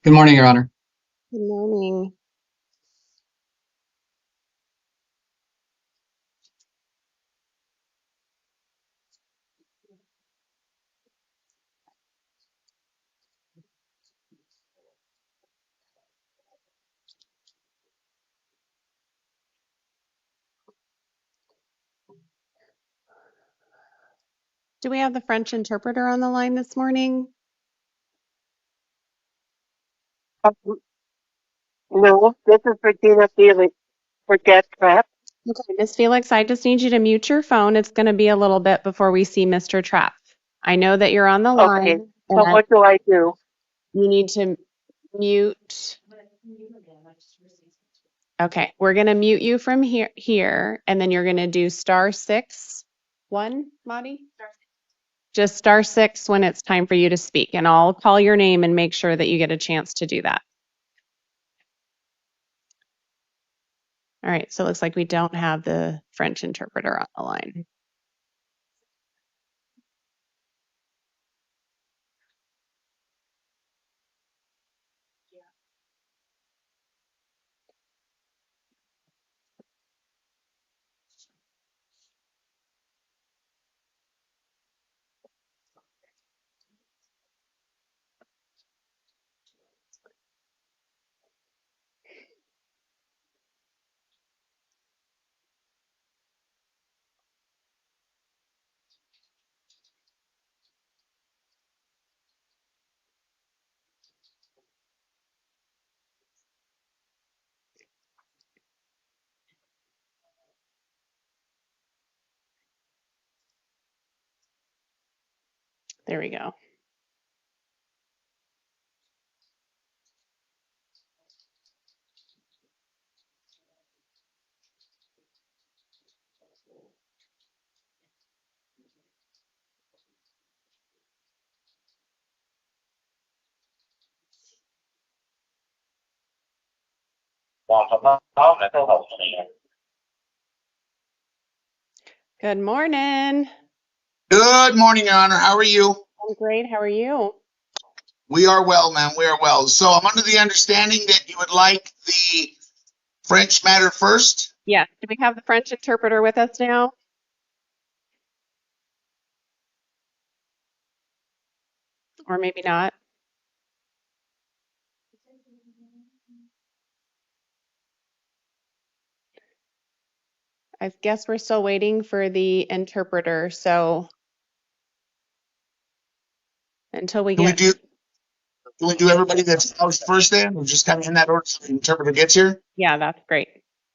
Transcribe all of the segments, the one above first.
Good morning, Your Honor. Good morning. Do we have the French interpreter on the line this morning? No, this is Regina Felix for Get Trap. Okay, Miss Felix, I just need you to mute your phone. It's going to be a little bit before we see Mr. Trap. I know that you're on the Okay, line, so and what do I do? you need to mute. Okay, we're going to mute you from here, and then you're going to do *6 1, Maddie? Just *6 when it's time for you to speak, and I'll call your name and make sure that you get a chance to do that. All right, so it looks like we don't have the French interpreter on the line. There we go. Good morning. Good morning, Your Honor. How are you? I'm great. How are you? We are well, ma'am. We are well. So I'm under the understanding that you would like the French matter first? Yes. Do we have the French interpreter with us now? Or maybe not. I guess we're still waiting for the interpreter. So until we Can we get, do everybody that's housed first then? We're just kind of in that order so the interpreter gets here? yeah, that's great.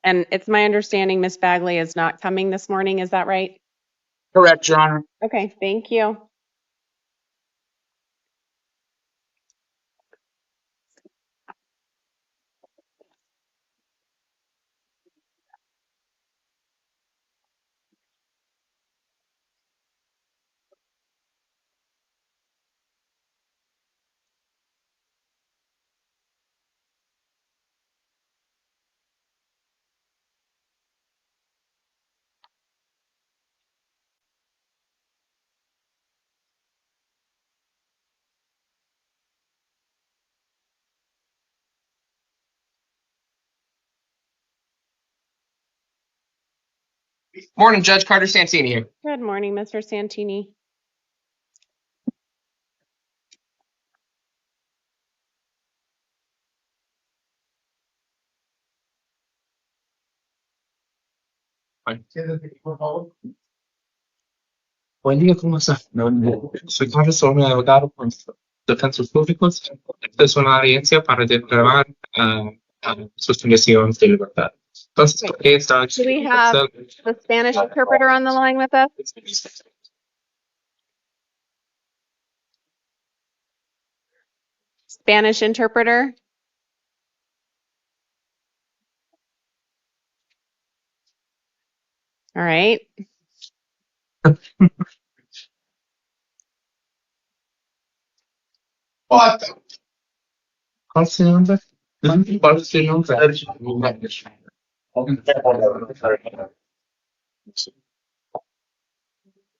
And it's my understanding Miss Bagley is not coming this morning. Is that right? Correct, Your Honor. Okay, thank you. Morning, Judge Carter Santini here. Good morning, Mr. Santini. Buen día, ¿cómo está? Soy Patterson, abogado con defensores públicos. Esta es una audiencia para declarar sus condiciones de libertad. Entonces, ¿por qué está Do we have the Spanish interpreter on the line with us? Spanish interpreter? All right. What? ¿Cuál es su nombre? ¿Cuál es su nombre?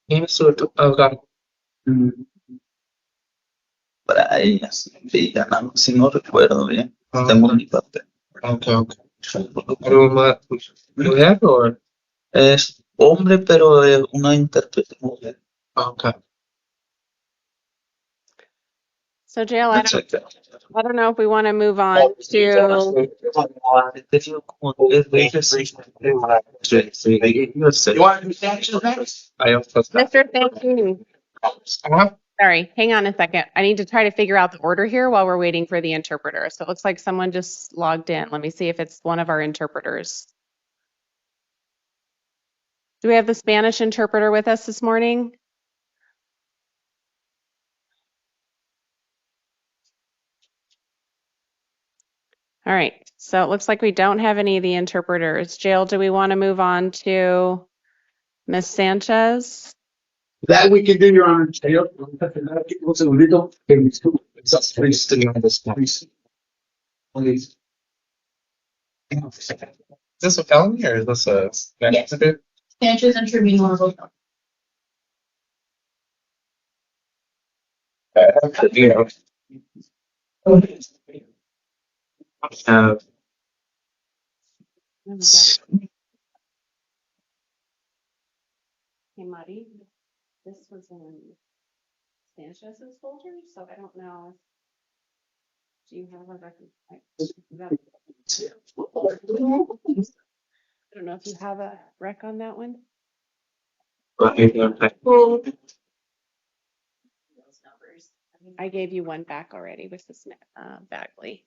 ¿Quién es su abogado? para ella. Sí, ganamos, si no recuerdo bien. Tengo mi papel. Okay, okay. ¿Algo más mujer o? Es hombre, pero es una intérprete mujer. Okay. So Jail, That's it. I don't know if we want to move on to, He tenido como 10 veces. Sí, yo sé. You want to do sanctions next? I also Mr. Thank Sorry, hang on a second. I need to try to figure out the order here while we're waiting for the interpreter. So it looks like someone just logged in. Let me see if it's one of our interpreters. Do we have the Spanish interpreter with us this morning? All right, so it looks like we don't have any of the interpreters. Jail, do we want to move on to Miss Sanchez? That we can do, Your Honor. Un segundito. Is this a felony or is this a? Yes. Sanchez and Tribunal are both. You know. Hey, Marty, this was in Sanchez's folder, so I don't know. Do you have a record? I don't know if you have a rec on that one. I gave you one back already with this Bagley.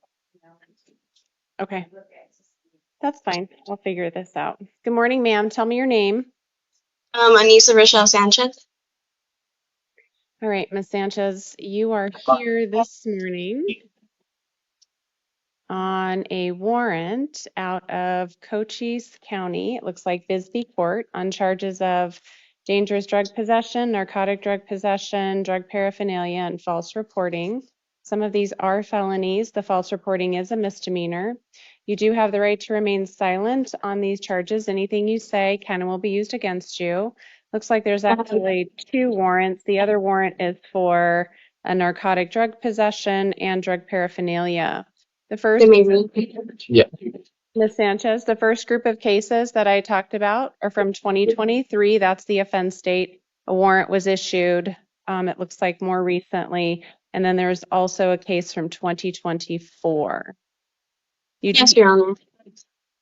Okay, that's fine. I'll figure this out. Good morning, ma'am. Tell me your name. Anissa Rochelle Sanchez. All right, Miss Sanchez, you are here this morning on a warrant out of Cochise County. It looks like Bisbee Court on charges of dangerous drug possession, narcotic drug possession, drug paraphernalia, and false reporting. Some of these are felonies. The false reporting is a misdemeanor. You do have the right to remain silent on these charges. Anything you say can and will be used against you. Looks like there's actually 2 warrants. The other warrant is for a narcotic drug possession and drug paraphernalia. The first, Yeah. Ms. Sanchez, the first group of cases that I talked about are from 2023. That's the offense date. A warrant was issued. It looks like more recently. And then there's also a case from 2024. Yes, Your Honor.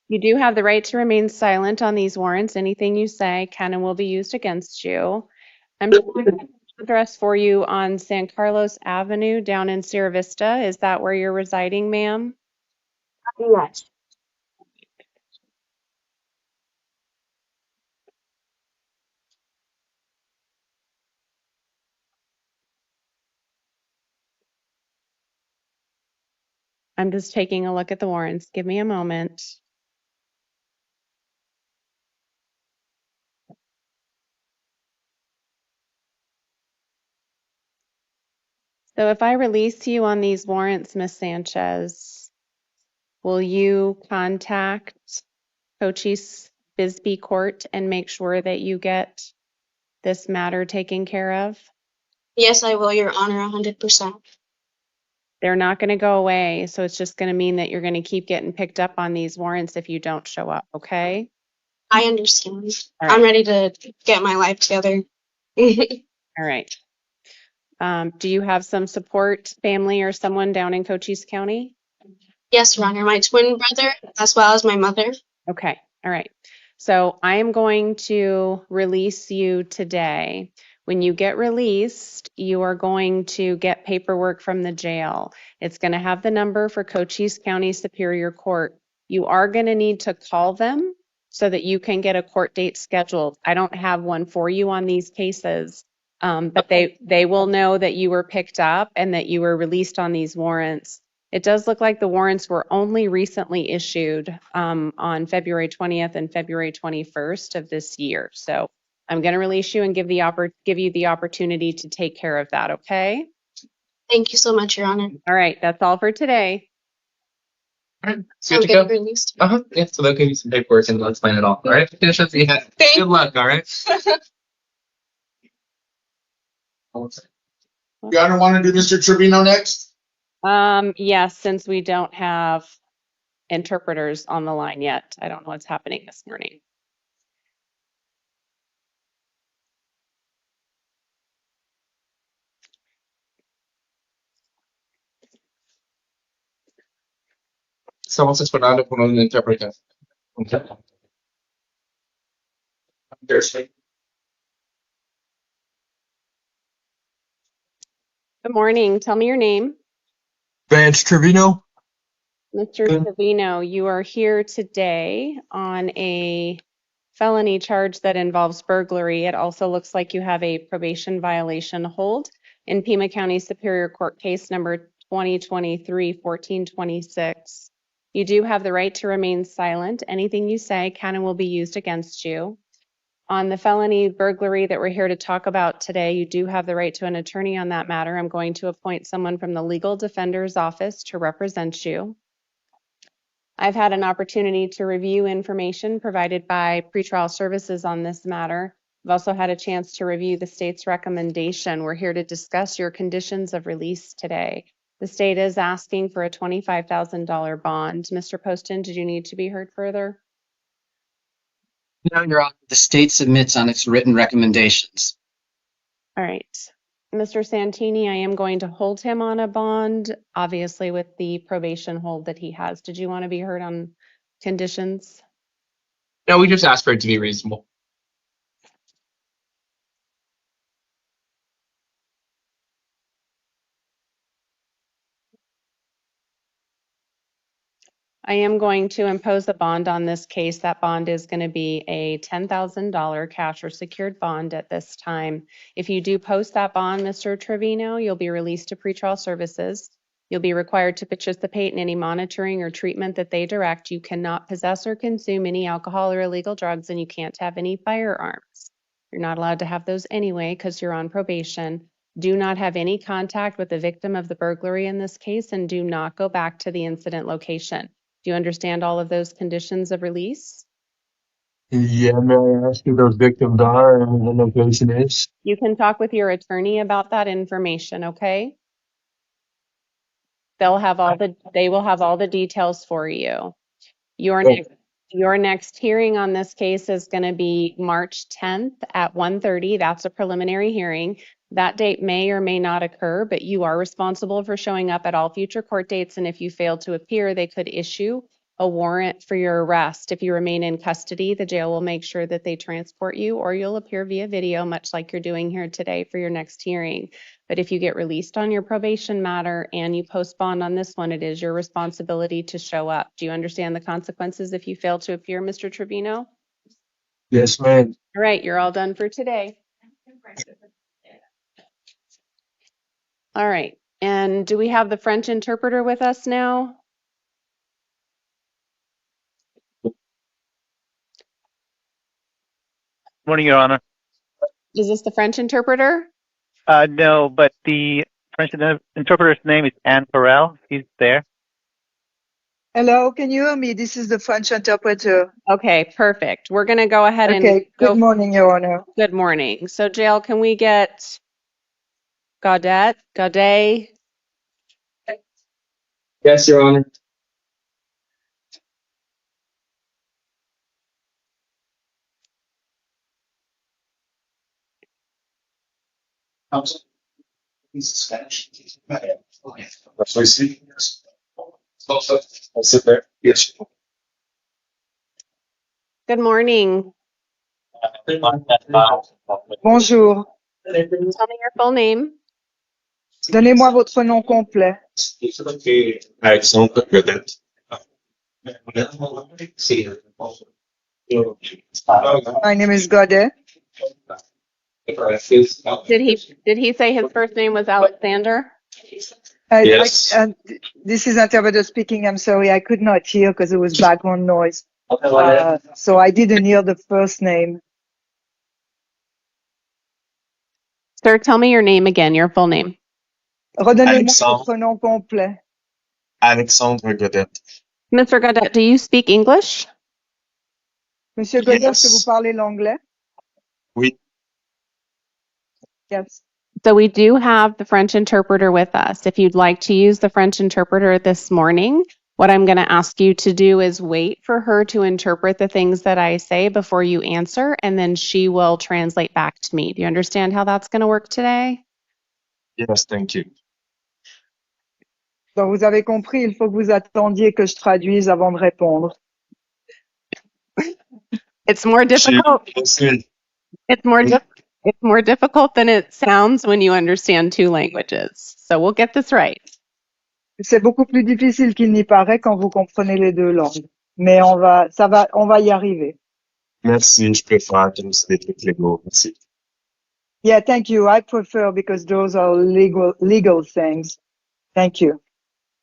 You do have the right to remain silent on these warrants. Anything you say can and will be used against you. I'm showing an address for you on San Carlos Avenue down in Sierra Vista. Is that where you're residing, ma'am? Yes. I'm just taking a look at the warrants. Give me a moment. So if I release you on these warrants, Ms. Sanchez, will you contact Cochise Bisbee Court and make sure that you get this matter taken care of? Yes, I will, Your Honor, 100%. They're not going to go away, so it's just going to mean that you're going to keep getting picked up on these warrants if you don't show up, okay? I understand. All right. I'm ready to get my life together. All right. Do you have some support, family, or someone down in Cochise County? Yes, Your Honor, my twin brother, as well as my mother. Okay, all right. So I am going to release you today. When you get released, you are going to get paperwork from the jail. It's going to have the number for Cochise County Superior Court. You are going to need to call them so that you can get a court date scheduled. I don't have one for you on these cases, but they will know that you were picked up and that you were released on these warrants. It does look like the warrants were only recently issued on February 20th and February 21st of this year. So I'm going to release you and give you the opportunity to take care of that, okay? Thank you so much, Your Honor. All right, that's all for today. All right. So Good I'm to go. getting released. Yeah, so they'll give you some paperwork and they'll explain it all. All right. Yeah. Good luck. All right. Your Honor, want to do Mr. Trevino next? Yes, since we don't have interpreters on the line yet. I don't know what's happening this morning. Estamos esperando por un intérprete. Good morning. Tell me your name. Vance Trevino. Mr. Trevino, you are here today on a felony charge that involves burglary. It also looks like you have a probation violation hold in Pima County Superior Court case number 2023-1426. You do have the right to remain silent. Anything you say can and will be used against you. On the felony burglary that we're here to talk about today, you do have the right to an attorney on that matter. I'm going to appoint someone from the legal defender's office to represent you. I've had an opportunity to review information provided by pretrial services on this matter. I've also had a chance to review the state's recommendation. We're here to discuss your conditions of release today. The state is asking for a $25,000 bond. Mr. Poston, did you need to be heard further? No, Your Honor. The state submits on its written recommendations. All right. Mr. Santini, I am going to hold him on a bond, obviously with the probation hold that he has. Did you want to be heard on conditions? No, we just asked for it to be reasonable. I am going to impose a bond on this case. That bond is going to be a $10,000 cash or secured bond at this time. If you do post that bond, Mr. Trevino, you'll be released to pretrial services. You'll be required to participate in any monitoring or treatment that they direct. You cannot possess or consume any alcohol or illegal drugs, and you can't have any firearms. You're not allowed to have those anyway because you're on probation. Do not have any contact with the victim of the burglary in this case, and do not go back to the incident location. Do you understand all of those conditions of release? Yeah, may I ask who those victims are and the location is? You can talk with your attorney about that information, okay? They will have all the details for you. Your next hearing on this case is going to be March 10th at 1:30. That's a preliminary hearing. That date may or may not occur, but you are responsible for showing up at all future court dates. And if you fail to appear, they could issue a warrant for your arrest. If you remain in custody, the jail will make sure that they transport you, or you'll appear via video, much like you're doing here today for your next hearing. But if you get released on your probation matter and you post bond on this one, it is your responsibility to show up. Do you understand the consequences if you fail to appear, Mr. Trevino? Yes, ma'am. All right, you're all done for today. All right, and do we have the French interpreter with us now? Morning, Your Honor. Is this the French interpreter? No, but the French interpreter's name is Anne Perel. He's there. Hello, can you hear me? This is the French interpreter. Okay, perfect. We're going to go ahead and Good morning, Your Honor. Good morning. So, jail, can we get Gaudet? Yes, Your Honor. He's Spanish. That's what I see. I'll sit there. Yes. Good morning. Bonjour. Tell me your full name. Donnez-moi votre nom complet. Alexandre Godet. My name is Godet. Did he say his first name was Alexander? Yes. This is interpreter speaking. I'm sorry, I could not hear because it was background noise. So I didn't hear the first name. Sir, tell me your name again, your full name. Redonnez-moi votre nom complet. Alexandre Godet. Mr. Godet, do you speak English? Monsieur Godet, est-ce que vous parlez l'anglais? Oui. Yes. So we do have the French interpreter with us. If you'd like to use the French interpreter this morning, what I'm going to ask you to do is wait for her to interpret the things that I say before you answer, and then she will translate back to me. Do you understand how that's going to work today? Yes, thank you. Donc, vous avez compris, il faut que vous attendiez que je traduise avant de répondre. It's more difficult. It's more difficult than it sounds when you understand two languages. So we'll get this right. C'est beaucoup plus difficile qu'il n'y paraît quand vous comprenez les deux langues. Mais on va y arriver. Merci, je préfère que c'est des trucs légaux. Merci. Yeah, thank you. I prefer because those are legal things. Thank you.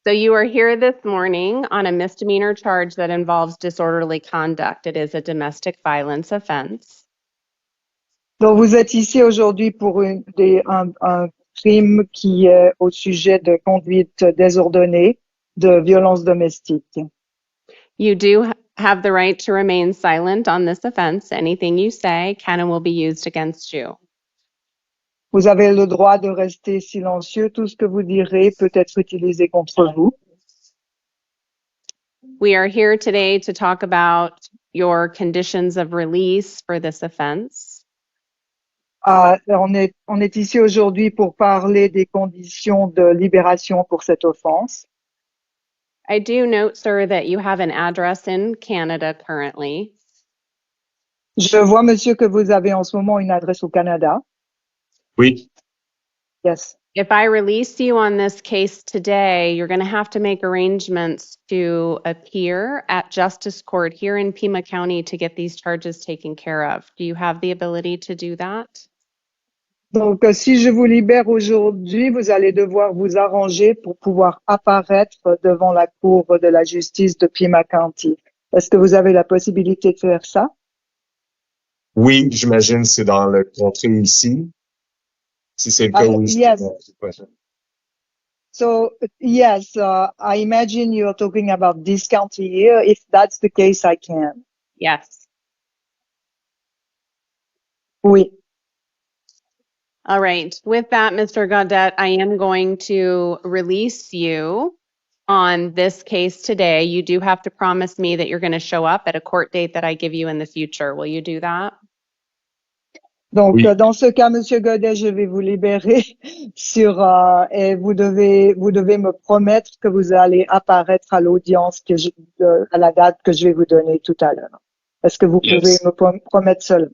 So you are here this morning on a misdemeanor charge that involves disorderly conduct. It is a domestic violence offense. Donc, vous êtes ici aujourd'hui pour un crime qui est au sujet de conduite désordonnée, de violence domestique. You do have the right to remain silent on this offense. Anything you say can and will be used against you. Vous avez le droit de rester silencieux. Tout ce que vous direz peut être utilisé contre vous. We are here today to talk about your conditions of release for this offense. On est ici aujourd'hui pour parler des conditions de libération pour cette offense. I do note, sir, that you have an address in Canada currently. Je vois, monsieur, que vous avez en ce moment une adresse au Canada. Oui. Yes. If I release you on this case today, you're going to have to make arrangements to appear at Justice Court here in Pima County to get these charges taken care of. Do you have the ability to do that? Donc, si je vous libère aujourd'hui, vous allez devoir vous arranger pour pouvoir apparaître devant la Cour de la justice de Pima County. Est-ce que vous avez la possibilité de faire ça? Oui, j'imagine c'est dans le contrat ici. Si c'est le cas, oui. Yes. So, yes, I imagine you're talking about this county here. If that's the case, I can. Yes. Oui. All right. With that, Mr. Gaudette, I am going to release you on this case today. You do have to promise me that you're going to show up at a court date that I give you in the future. Will you do that? Donc, oui. Dans ce cas, Monsieur Godet, je vais vous libérer et vous devez me promettre que vous allez apparaître à l'audience à la date que je vais vous donner tout à l'heure. Est-ce que vous pouvez me promettre cela?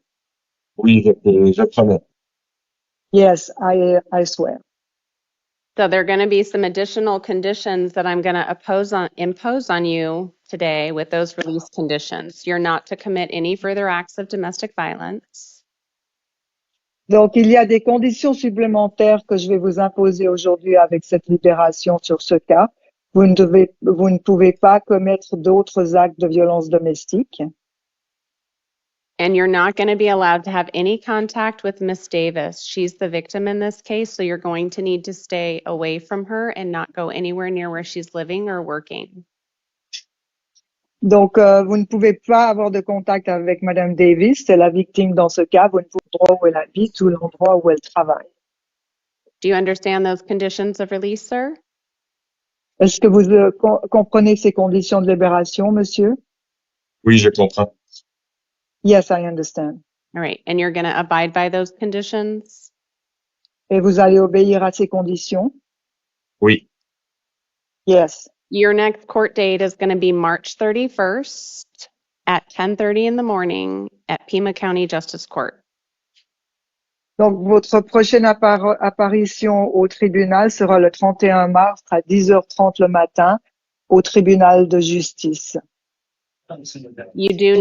Oui, je promets. Yes, I swear. So there are going to be some additional conditions that I'm going to impose on you today with those release conditions. You're not to commit any further acts of domestic violence. Donc, il y a des conditions supplémentaires que je vais vous imposer aujourd'hui avec cette libération sur ce cas. Vous ne pouvez pas commettre d'autres actes de violence domestique. And you're not going to be allowed to have any contact with Miss Davis. She's the victim in this case, so you're going to need to stay away from her and not go anywhere near where she's living or working. Donc, vous ne pouvez pas avoir de contact avec Madame Davis, c'est la victime dans ce cas. Vous ne pouvez pas l'endroit où elle habite ou l'endroit où elle travaille. Do you understand those conditions of release, sir? Est-ce que vous comprenez ces conditions de libération, monsieur? Oui, je comprends. Yes, I understand. All right, and you're going to abide by those conditions? Et vous allez obéir à ces conditions? Oui. Yes. Your next court date is going to be March 31st at 10:30 in the morning at Pima County Justice Court. Donc, votre prochaine apparition au tribunal sera le 31 mars à 10h30 le matin au tribunal de justice. You do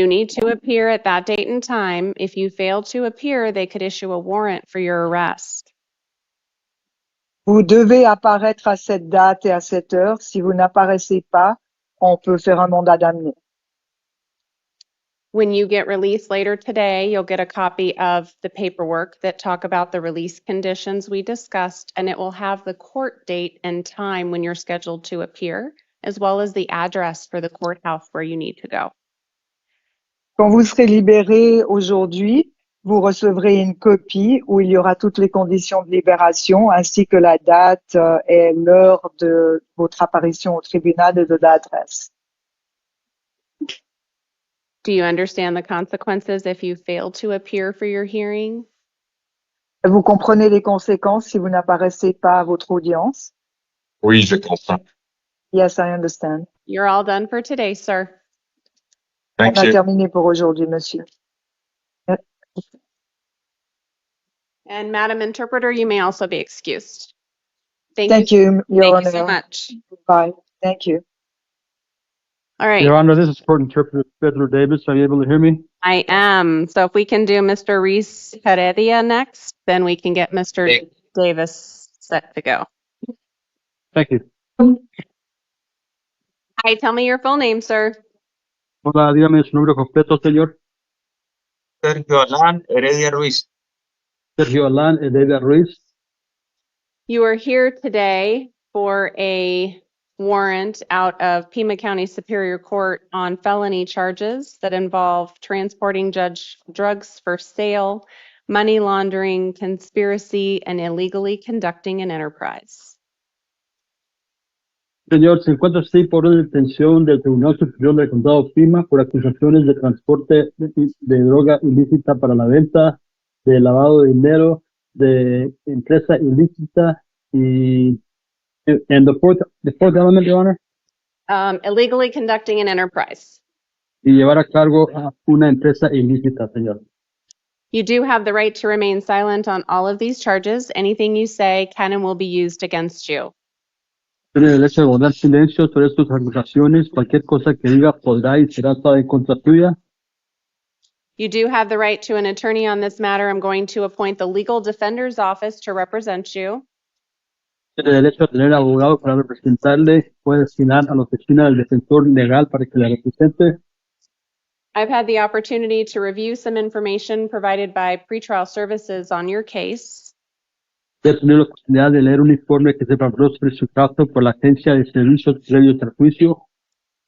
need to appear at that date and time. If you fail to appear, they could issue a warrant for your arrest. Vous devez apparaître à cette date et à cette heure. Si vous n'apparaissez pas, on peut faire un mandat d'amener. When you get released later today, you'll get a copy of the paperwork that talk about the release conditions we discussed, and it will have the court date and time when you're scheduled to appear, as well as the address for the courthouse where you need to go. Quand vous serez libéré aujourd'hui, vous recevrez une copie où il y aura toutes les conditions de libération ainsi que la date et l'heure de votre apparition au tribunal et de l'adresse. Do you understand the consequences if you fail to appear for your hearing? Vous comprenez les conséquences si vous n'apparaissez pas à votre audience? Oui, je comprends. Yes, I understand. You're all done for today, sir. Thank On a you. terminé pour aujourd'hui, monsieur. And Madam Interpreter, you may also be excused. Thank you, Your Thank you so Honor. much. Bye. Thank you. All right. Your Honor, this is Court Interpreter Pedro Davis. Are you able to hear me? I am. So if we can do Mr. Reese Heredia next, then we can get Mr. Davis set to go. Thank you. Hi, tell me your full name, sir. Hola, dígame su nombre completo, señor. Sergio Alan Heredia Ruiz. Sergio Alan Heredia Ruiz. You are here today for a warrant out of Pima County Superior Court on felony charges that involve transporting drugs for sale, money laundering, conspiracy, and illegally conducting an enterprise. Señor, se encuentra así por una detención del Tribunal Superior del Condado Pima por acusaciones de transporte de droga ilícita para la venta, de lavado de dinero, de empresa ilícita y and the fourth element, Your Honor, Illegally conducting an enterprise. y llevar a cargo a una empresa ilícita, señor. You do have the right to remain silent on all of these charges. Anything you say can and will be used against you. Tiene el derecho de guardar silencio sobre sus acusaciones. Cualquier cosa que diga podrá y será usada en contra tuya. You do have the right to an attorney on this matter. I'm going to appoint the Legal Defender's Office to represent you. Tiene derecho a tener abogado para representarle. Puede asignar a la oficina del defensor legal para que le represente. I've had the opportunity to review some information provided by pretrial services on your case. Ya he tenido la oportunidad de leer un informe que se preparó sobre su caso por la Agencia de Servicios Previos al Juicio.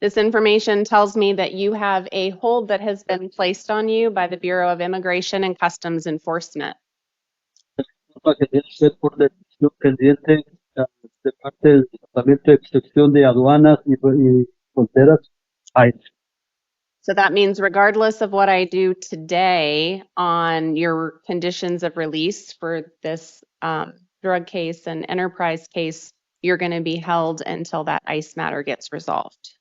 This information tells me that you have a hold that has been placed on you by the Bureau of Immigration and Customs Enforcement. Que tiene usted por decisión pendiente de parte del Departamento de Inspección de Aduanas y Fronteras, ICE. So that means regardless of what I do today on your conditions of release for this drug case and enterprise case, you're going to be held until that ICE matter gets resolved.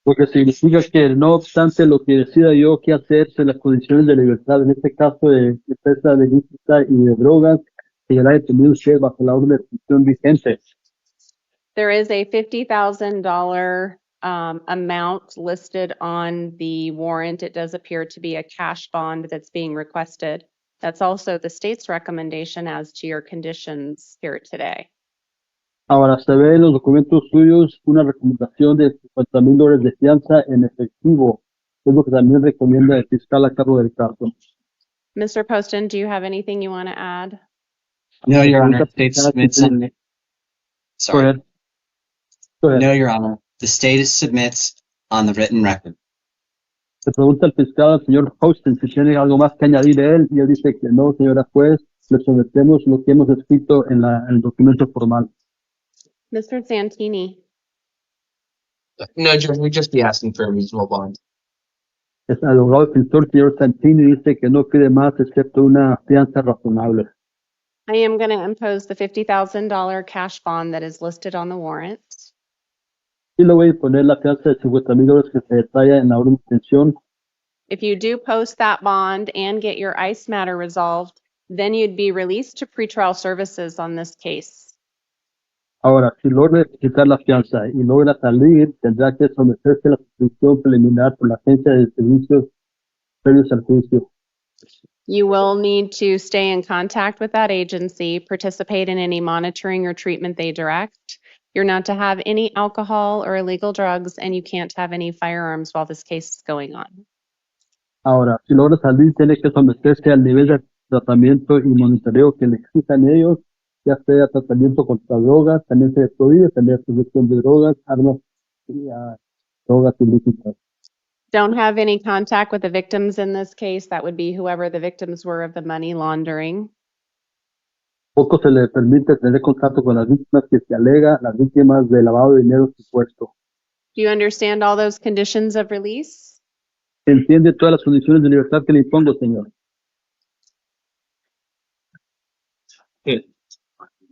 Lo que significa que no obstante lo que decida yo qué hacer en las condiciones de libertad, en este caso de empresa de ilícita y de drogas, seguirá detenido usted bajo la orden de detención vigente. There is a $50,000 amount listed on the warrant. It does appear to be a cash bond that's being requested. That's also the state's recommendation as to your conditions here today. Ahora se ve en los documentos suyos una recomendación de $50,000 de fianza en efectivo. Es lo que también recomienda el fiscal a cargo del caso. Mr. Poston, do you have anything you want to add? No, Your Honor. State submits on. Sorry. Go ahead. Go ahead. No, Your Honor. The state submits on the written record. Se pregunta el fiscal al señor Poston si tiene algo más que añadir él y él dice que no, señora juez, le sometemos lo que hemos escrito en el documento formal. Mr. Santini. No, Judge, we'd just be asking for a reasonable bond. El abogado defensor, señor Santini, dice que no pide más excepto una fianza razonable. I am going to impose the $50,000 cash bond that is listed on the warrant. Y le voy a poner la fianza de $50,000 que se detalla en la orden de detención. If you do post that bond and get your ICE matter resolved, then you'd be released to pretrial services on this case. Ahora, si logra depositar la fianza y logra salir, tendrá que someterse a la suspensión preliminar por la Agencia de Servicios Previos al Juicio. You will need to stay in contact with that agency, participate in any monitoring or treatment they direct. You're not to have any alcohol or illegal drugs, and you can't have any firearms while this case is going on. Ahora, si logra salir, tiene que someterse al nivel de tratamiento y monitoreo que le exijan ellos, ya sea tratamiento contra drogas, también se le prohíbe tener posesión de drogas, armas y drogas ilícitas. Don't have any contact with the victims in this case. That would be whoever the victims were of the money laundering. Poco se le permite tener contacto con las víctimas que se alega las víctimas de lavado de dinero supuesto. Do you understand all those conditions of release? ¿Entiende todas las condiciones de libertad que le impongo, señor?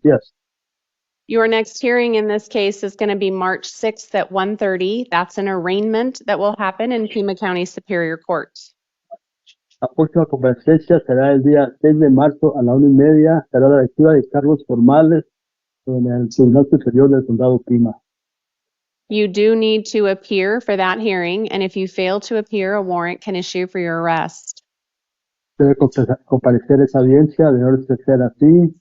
Yes. Your next hearing in this case is going to be March 6th at 1:30. That's an arraignment that will happen in Pima County Superior Court. La próxima comparecencia será el día 6 de marzo a la 1:30. Será la lectura de cargos formales en el Tribunal Superior del Condado Pima. You do need to appear for that hearing, and if you fail to appear, a warrant can issue for your arrest. Debe comparecer a esa audiencia, de no ser así,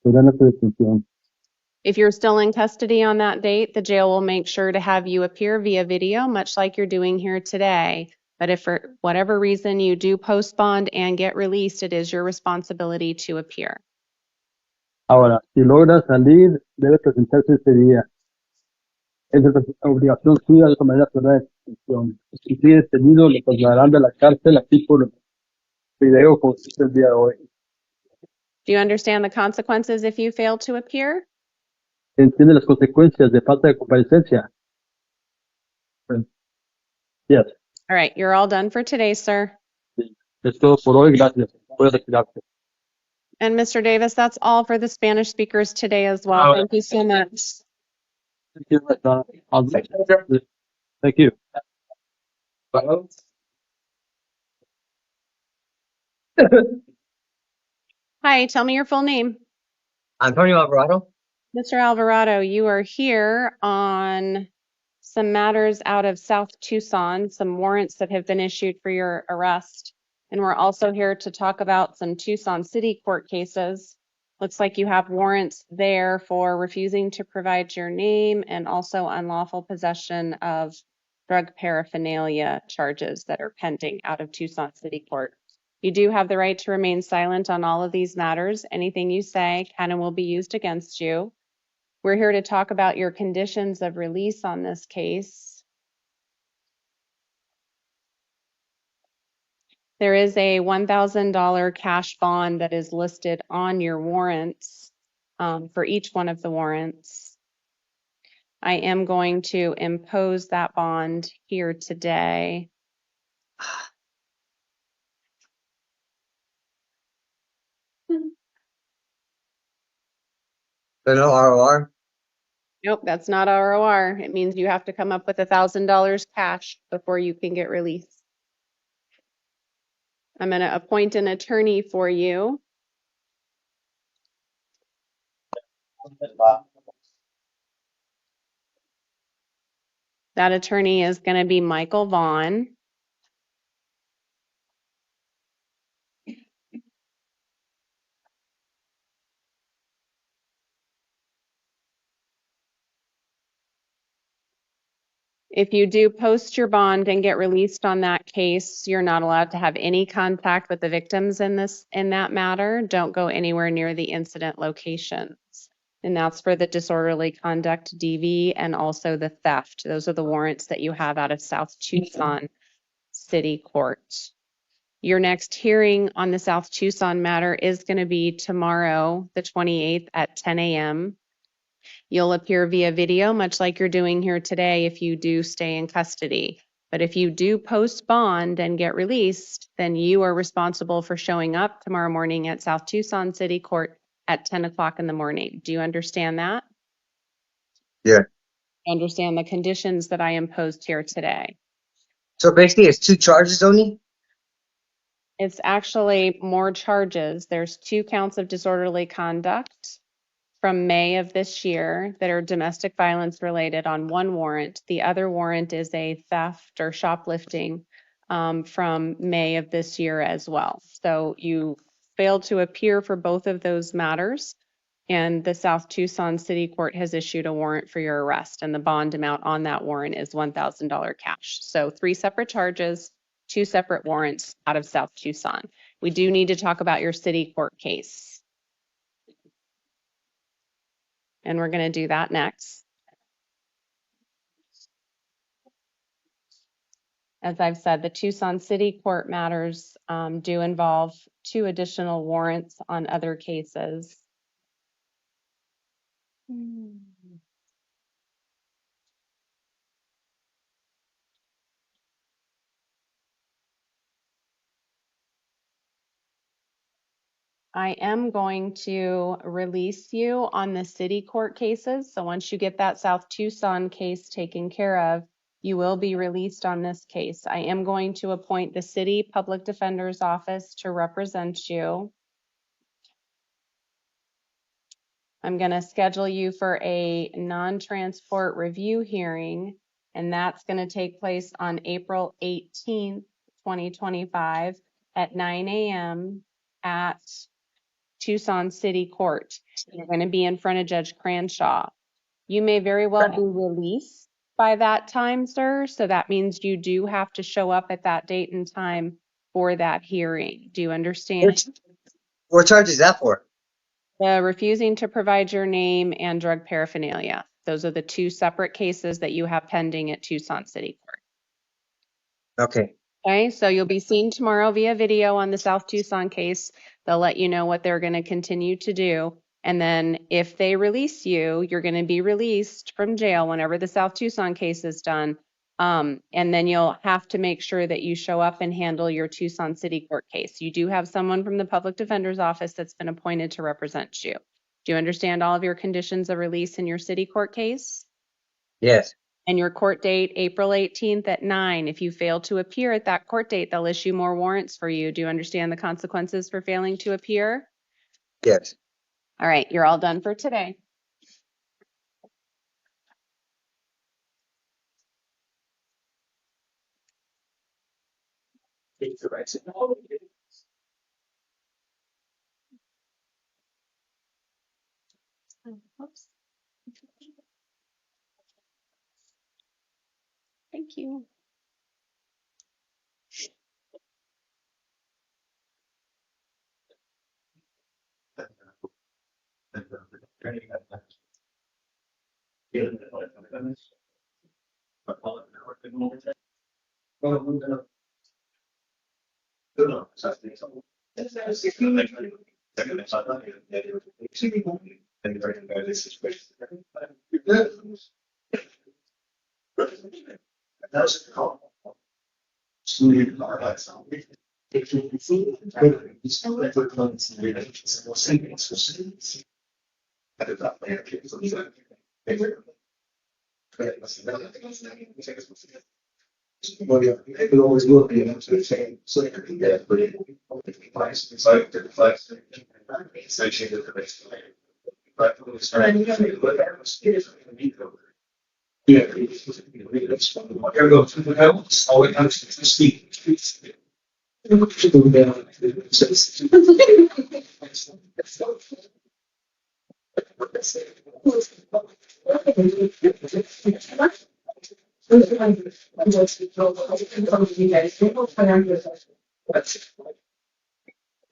será su detención. If you're still in custody on that date, the jail will make sure to have you appear via video, much like you're doing here today. But if for whatever reason you do post bond and get released, it is your responsibility to appear. Ahora, si logra salir, debe presentarse ese día. Es de obligación suya de esa manera será de detención. Si sigue detenido, le trasladarán de la cárcel aquí por video como se hizo el día de hoy. Do you understand the consequences if you fail to appear? ¿Entiende las consecuencias de falta de comparecencia? Yes. All right, you're all done for today, sir. Es todo por hoy. Gracias. Puede retirarse. And Mr. Davis, that's all for the Spanish speakers today as well. Thank you so much. Thank you. Thank you. Hi, tell me your full name. Antonio Alvarado. Mr. Alvarado, you are here on some matters out of South Tucson, some warrants that have been issued for your arrest. And we're also here to talk about some Tucson City Court cases. Looks like you have warrants there for refusing to provide your name and also unlawful possession of drug paraphernalia charges that are pending out of Tucson City Court. You do have the right to remain silent on all of these matters. Anything you say can and will be used against you. We're here to talk about your conditions of release on this case. There is a $1,000 cash bond that is listed on your warrants for each one of the warrants. I am going to impose that bond here today. No ROR. Nope, that's not ROR. It means you have to come up with $1,000 cash before you can get released. I'm going to appoint an attorney for you. That attorney is going to be Michael Vaughn. If you do post your bond and get released on that case, you're not allowed to have any contact with the victims in that matter. Don't go anywhere near the incident locations. And that's for the disorderly conduct DV and also the theft. Those are the warrants that you have out of South Tucson City Court. Your next hearing on the South Tucson matter is going to be tomorrow, the 28th at 10 a.m. You'll appear via video, much like you're doing here today if you do stay in custody. But if you do post bond and get released, then you are responsible for showing up tomorrow morning at South Tucson City Court at 10 o'clock in the morning. Do you understand that? Yeah. Understand the conditions that I imposed here today? So basically, it's 2 charges only? It's actually more charges. There's 2 counts of disorderly conduct from May of this year that are domestic violence related on one warrant. The other warrant is a theft or shoplifting from May of this year as well. So you failed to appear for both of those matters, and the South Tucson City Court has issued a warrant for your arrest, and the bond amount on that warrant is $1,000 cash. So 3 separate charges, 2 separate warrants out of South Tucson. We do need to talk about your city court case. And we're going to do that next. As I've said, the Tucson City Court matters do involve 2 additional warrants on other cases. I am going to release you on the city court cases. So once you get that South Tucson case taken care of, you will be released on this case. I am going to appoint the city public defender's office to represent you. I'm going to schedule you for a non-transport review hearing, and that's going to take place on April 18th, 2025 at 9 a.m. at Tucson City Court. You're going to be in front of Judge Cranshaw. You may very well be released by that time, sir. So that means you do have to show up at that date and time for that hearing. Do you understand? What charge is that for? Refusing to provide your name and drug paraphernalia. Those are the 2 separate cases that you have pending at Tucson City Court. Okay. Okay, so you'll be seen tomorrow via video on the South Tucson case. They'll let you know what they're going to continue to do. And then if they release you, you're going to be released from jail whenever the South Tucson case is done. And then you'll have to make sure that you show up and handle your Tucson City Court case. You do have someone from the public defender's office that's been appointed to represent you. Do you understand all of your conditions of release in your city court case? Yes. And your court date, April 18th at 9. If you fail to appear at that court date, they'll issue more warrants for you. Do you understand the consequences for failing to appear? Yes. All right, you're all done for today. Oops. Thank you.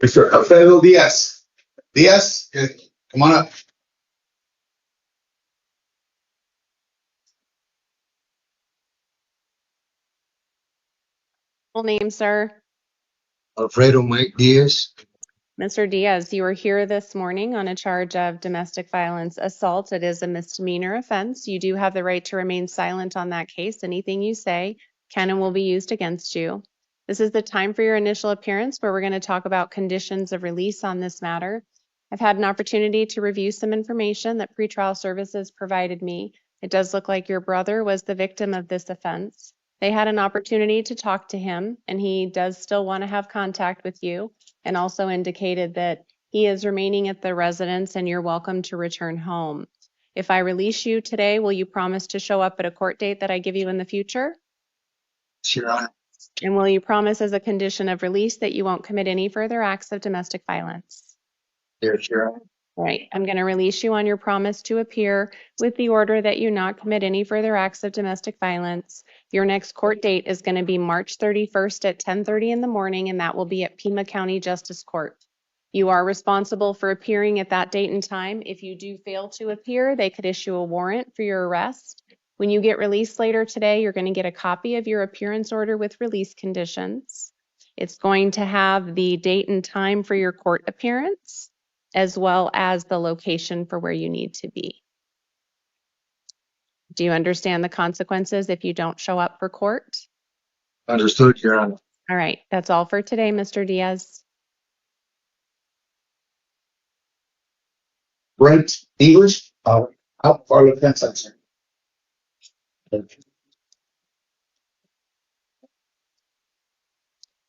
Mr. Alfredo Diaz. Diaz, come on up. Full name, sir. Alfredo Mike Diaz. Mr. Diaz, you are here this morning on a charge of domestic violence assault. It is a misdemeanor offense. You do have the right to remain silent on that case. Anything you say can and will be used against you. This is the time for your initial appearance where we're going to talk about conditions of release on this matter. I've had an opportunity to review some information that pretrial services provided me. It does look like your brother was the victim of this offense. They had an opportunity to talk to him, and he does still want to have contact with you, and also indicated that he is remaining at the residence and you're welcome to return home. If I release you today, will you promise to show up at a court date that I give you in the future? Your Honor. And will you promise as a condition of release that you won't commit any further acts of domestic violence? Yes, Your Honor. All right, I'm going to release you on your promise to appear with the order that you not commit any further acts of domestic violence. Your next court date is going to be March 31st at 10:30 in the morning, and that will be at Pima County Justice Court. You are responsible for appearing at that date and time. If you do fail to appear, they could issue a warrant for your arrest. When you get released later today, you're going to get a copy of your appearance order with release conditions. It's going to have the date and time for your court appearance, as well as the location for where you need to be. Do you understand the consequences if you don't show up for court? Understood, Your Honor. All right, that's all for today, Mr. Diaz. Brent English, out for the fence, sir.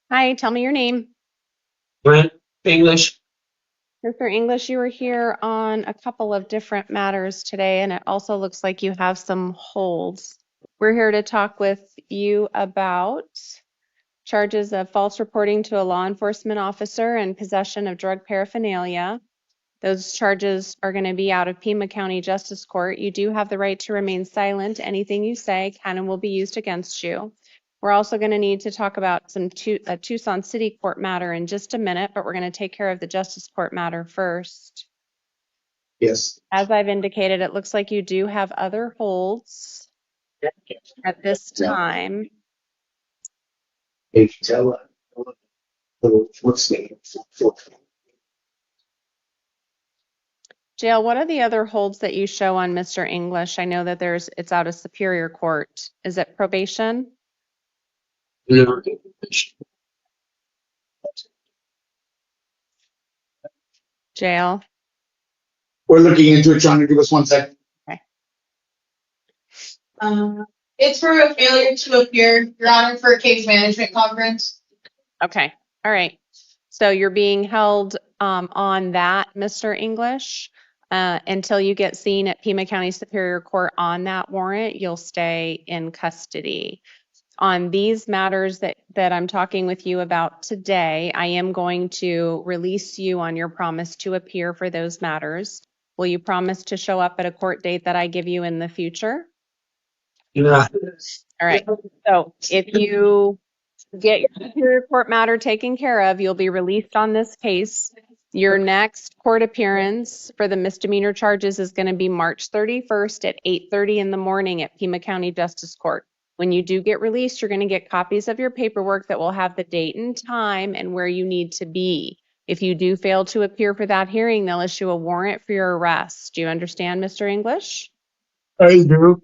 Hi, tell me your name. Brent English. Mr. English, you were here on a couple of different matters today, and it also looks like you have some holds. We're here to talk with you about charges of false reporting to a law enforcement officer and possession of drug paraphernalia. Those charges are going to be out of Pima County Justice Court. You do have the right to remain silent. Anything you say can and will be used against you. We're also going to need to talk about a Tucson City Court matter in just a minute, but we're going to take care of the Justice Court matter first. Yes. As I've indicated, it looks like you do have other holds at this time. Hey, tell what's the Jail, what are the other holds that you show on Mr. English? I know that it's out of Superior Court. Is it probation? Jail. We're looking into it, John. Give us 1 second. Okay. It's for a failure to appear, Your Honor, for a case management conference. Okay. All right. So you're being held on that, Mr. English, until you get seen at Pima County Superior Court on that warrant. You'll stay in custody. On these matters that I'm talking with you about today, I am going to release you on your promise to appear for those matters. Will you promise to show up at a court date that I give you in the future? Yeah. All right. So if you get your Superior Court matter taken care of, you'll be released on this case. Your next court appearance for the misdemeanor charges is going to be March 31st at 8:30 in the morning at Pima County Justice Court. When you do get released, you're going to get copies of your paperwork that will have the date and time and where you need to be. If you do fail to appear for that hearing, they'll issue a warrant for your arrest. Do you understand, Mr. English? I do.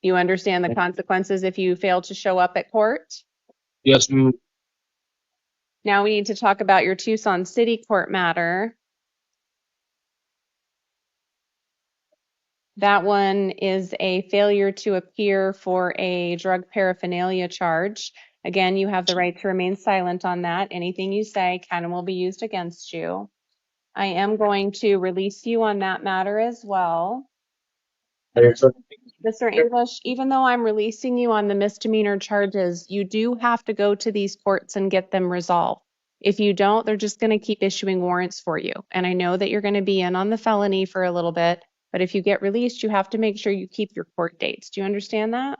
You understand the consequences if you fail to show up at court? Yes, ma'am. Now we need to talk about your Tucson City Court matter. That one is a failure to appear for a drug paraphernalia charge. Again, you have the right to remain silent on that. Anything you say can and will be used against you. I am going to release you on that matter as well. Mr. English, even though I'm releasing you on the misdemeanor charges, you do have to go to these courts and get them resolved. If you don't, they're just going to keep issuing warrants for you. And I know that you're going to be in on the felony for a little bit, but if you get released, you have to make sure you keep your court dates. Do you understand that?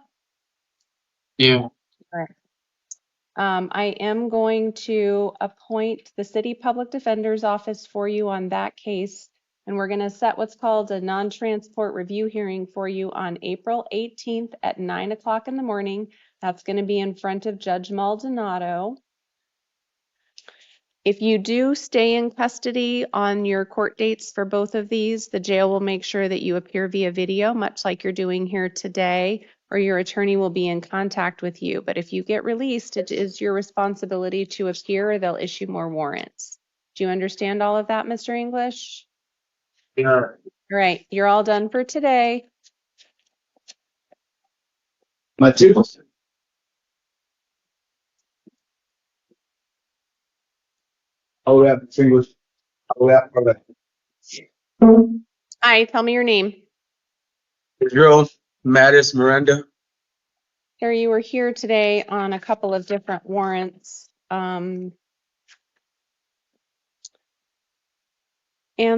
Yeah. All right. I am going to appoint the City Public Defender's Office for you on that case, and we're going to set what's called a non-transport review hearing for you on April 18th at 9 o'clock in the morning. That's going to be in front of Judge Maldonado. If you do stay in custody on your court dates for both of these, the jail will make sure that you appear via video, much like you're doing here today, or your attorney will be in contact with you. But if you get released, it is your responsibility to appear or they'll issue more warrants. Do you understand all of that, Mr. English? Yeah. All right, you're all done for today. My two. Oh, yeah, fingers. Oh, yeah, okay. Hi, tell me your name. Girl, Mattis Miranda. Sir, you were here today on a couple of different warrants. And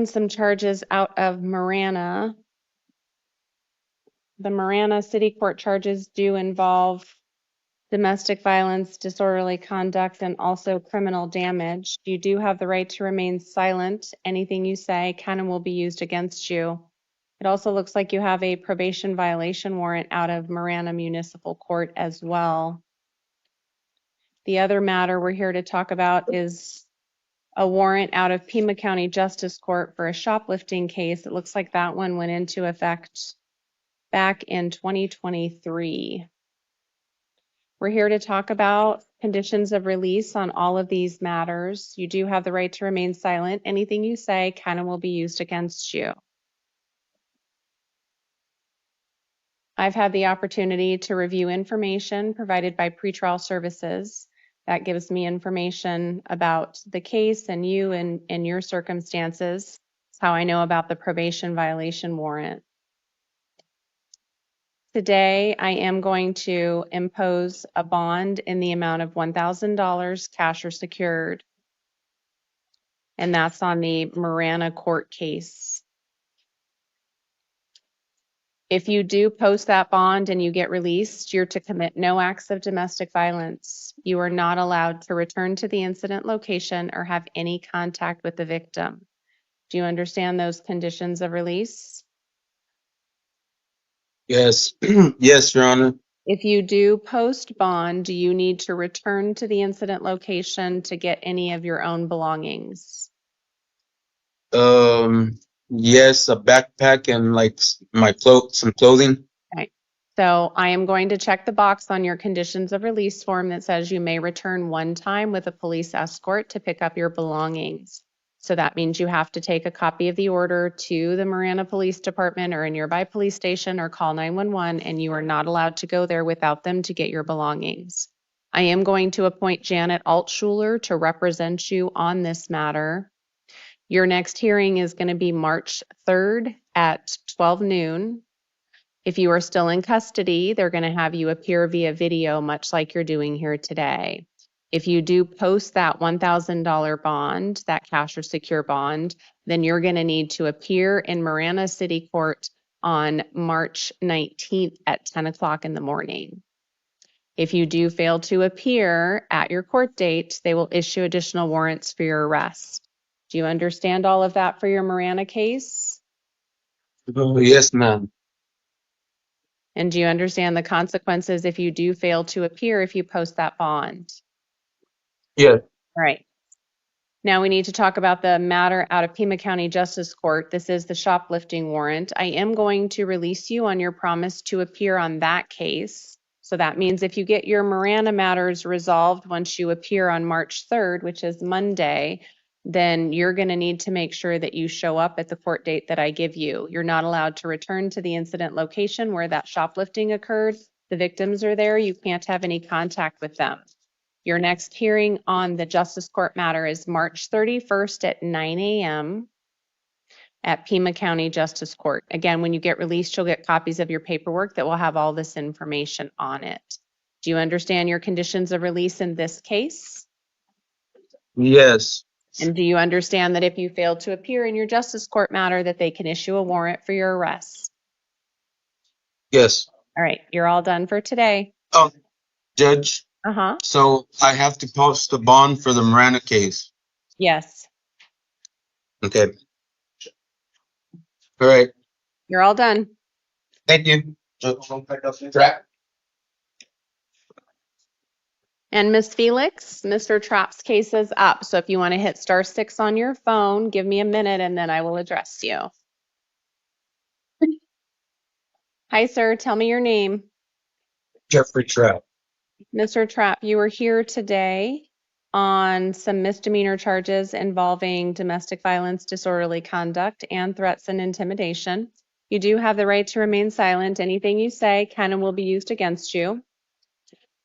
some charges out of Marana. The Marana City Court charges do involve domestic violence, disorderly conduct, and also criminal damage. You do have the right to remain silent. Anything you say can and will be used against you. It also looks like you have a probation violation warrant out of Marana Municipal Court as well. The other matter we're here to talk about is a warrant out of Pima County Justice Court for a shoplifting case. It looks like that one went into effect back in 2023. We're here to talk about conditions of release on all of these matters. You do have the right to remain silent. Anything you say can and will be used against you. I've had the opportunity to review information provided by pretrial services. That gives me information about the case and you and your circumstances. It's how I know about the probation violation warrant. Today, I am going to impose a bond in the amount of $1,000 cash or secured. And that's on the Marana court case. If you do post that bond and you get released, you're to commit no acts of domestic violence. You are not allowed to return to the incident location or have any contact with the victim. Do you understand those conditions of release? Yes. Yes, Your Honor. If you do post bond, do you need to return to the incident location to get any of your own belongings? Yes, a backpack and like some clothing. Okay. So I am going to check the box on your conditions of release form that says you may return one time with a police escort to pick up your belongings. So that means you have to take a copy of the order to the Marana Police Department or a nearby police station or call 911, and you are not allowed to go there without them to get your belongings. I am going to appoint Janet Altschuler to represent you on this matter. Your next hearing is going to be March 3rd at 12 noon. If you are still in custody, they're going to have you appear via video, much like you're doing here today. If you do post that $1,000 bond, that cash or secure bond, then you're going to need to appear in Marana City Court on March 19th at 10 o'clock in the morning. If you do fail to appear at your court date, they will issue additional warrants for your arrest. Do you understand all of that for your Marana case? Oh, yes, ma'am. And do you understand the consequences if you do fail to appear if you post that bond? Yes. All right. Now we need to talk about the matter out of Pima County Justice Court. This is the shoplifting warrant. I am going to release you on your promise to appear on that case. So that means if you get your Marana matters resolved once you appear on March 3rd, which is Monday, then you're going to need to make sure that you show up at the court date that I give you. You're not allowed to return to the incident location where that shoplifting occurred. The victims are there. You can't have any contact with them. Your next hearing on the Justice Court matter is March 31st at 9 a.m. at Pima County Justice Court. Again, when you get released, you'll get copies of your paperwork that will have all this information on it. Do you understand your conditions of release in this case? Yes. And do you understand that if you fail to appear in your Justice Court matter, that they can issue a warrant for your arrest? Yes. All right, you're all done for today. Oh, Judge. Uh-huh. So I have to post a bond for the Marana case. Yes. Okay. All right. You're all done. Thank you. And Miss Felix, Mr. Trapp's case is up. So if you want to hit *6 on your phone, give me a minute and then I will address you. Hi, sir. Tell me your name. Jeffrey Trapp. Mr. Trapp, you are here today on some misdemeanor charges involving domestic violence, disorderly conduct, and threats and intimidation. You do have the right to remain silent. Anything you say can and will be used against you.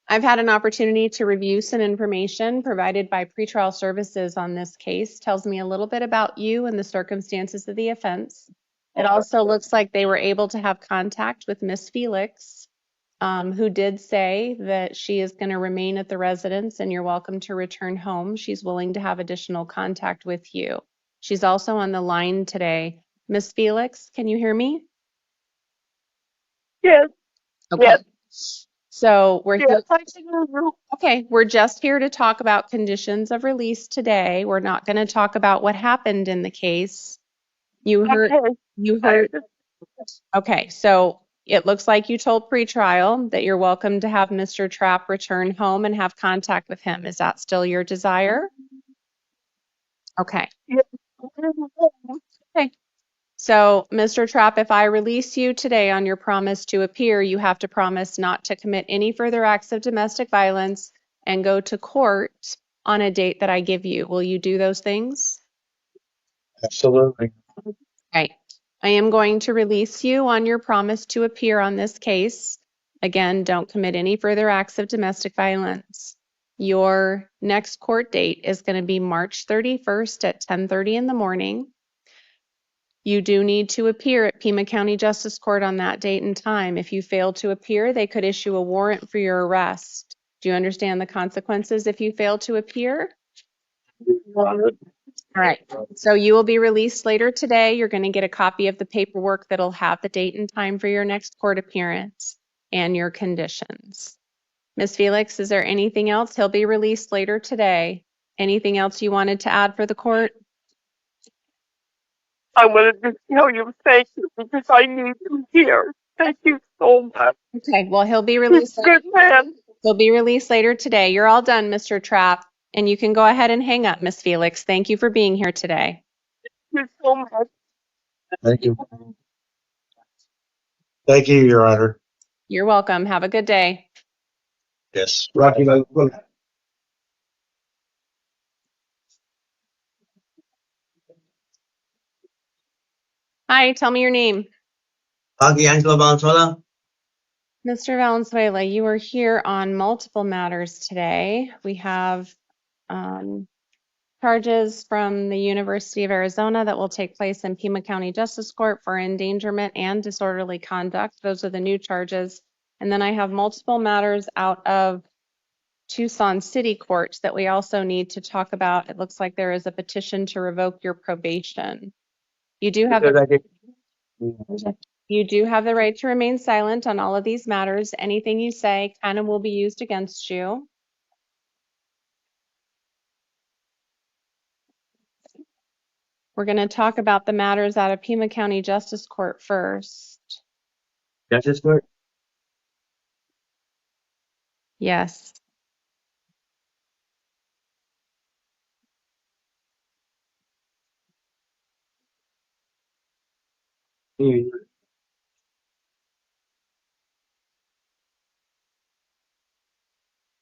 I've had an opportunity to review some information provided by pretrial services on this case. Tells me a little bit about you and the circumstances of the offense. It also looks like they were able to have contact with Miss Felix, who did say that she is going to remain at the residence and you're welcome to return home. She's willing to have additional contact with you. She's also on the line today. Miss Felix, can you hear me? Yes. Okay. Yes. So we're Yes, here. I can hear you. Okay, we're just here to talk about conditions of release today. We're not going to talk about what happened in the case. You heard. Okay. You heard. Okay, so it looks like you told pretrial that you're welcome to have Mr. Trapp return home and have contact with him. Is that still your desire? Okay. Okay. So, Mr. Trapp, if I release you today on your promise to appear, you have to promise not to commit any further acts of domestic violence and go to court on a date that I give you. Will you do those things? Absolutely. Right. I am going to release you on your promise to appear on this case. Again, don't commit any further acts of domestic violence. Your next court date is going to be March 31st at 10:30 in the morning. You do need to appear at Pima County Justice Court on that date and time. If you fail to appear, they could issue a warrant for your arrest. Do you understand the consequences if you fail to appear? All right. So you will be released later today. You're going to get a copy of the paperwork that'll have the date and time for your next court appearance and your conditions. Ms. Felix, is there anything else? He'll be released later today. Anything else you wanted to add for the court? I wanted to tell you thank you because I need you here. Thank you so much. Okay, well, he'll be released. Good man. He'll be released later today. You're all done, Mr. Trapp, and you can go ahead and hang up, Miss Felix. Thank you for being here today. Thank you so much. Thank you. Thank you, Your Honor. You're welcome. Have a good day. Yes. Rocky, go. Hi, tell me your name. Angelo Valenzuela. Mr. Valenzuela, you are here on multiple matters today. We have charges from the University of Arizona that will take place in Pima County Justice Court for endangerment and disorderly conduct. Those are the new charges. And then I have multiple matters out of Tucson City Court that we also need to talk about. It looks like there is a petition to revoke your probation. You do have the right to remain silent on all of these matters. Anything you say kind of will be used against you. We're going to talk about the matters out of Pima County Justice Court first. Justice Court? Yes.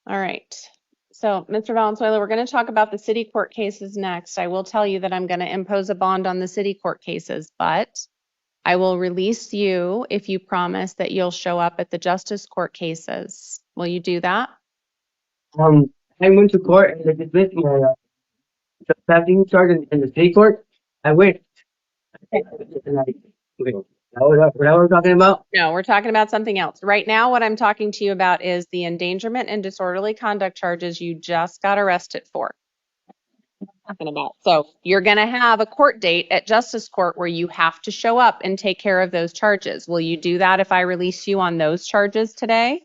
All right. So, Mr. Valenzuela, we're going to talk about the city court cases next. I will tell you that I'm going to impose a bond on the city court cases, but I will release you if you promise that you'll show up at the justice court cases. Will you do that? I went to court and they dismissed my trafficking charge in the state court. I went. What we're talking about? No, we're talking about something else. Right now, what I'm talking to you about is the endangerment and disorderly conduct charges you just got arrested for. Talking about. So you're going to have a court date at justice court where you have to show up and take care of those charges. Will you do that if I release you on those charges today?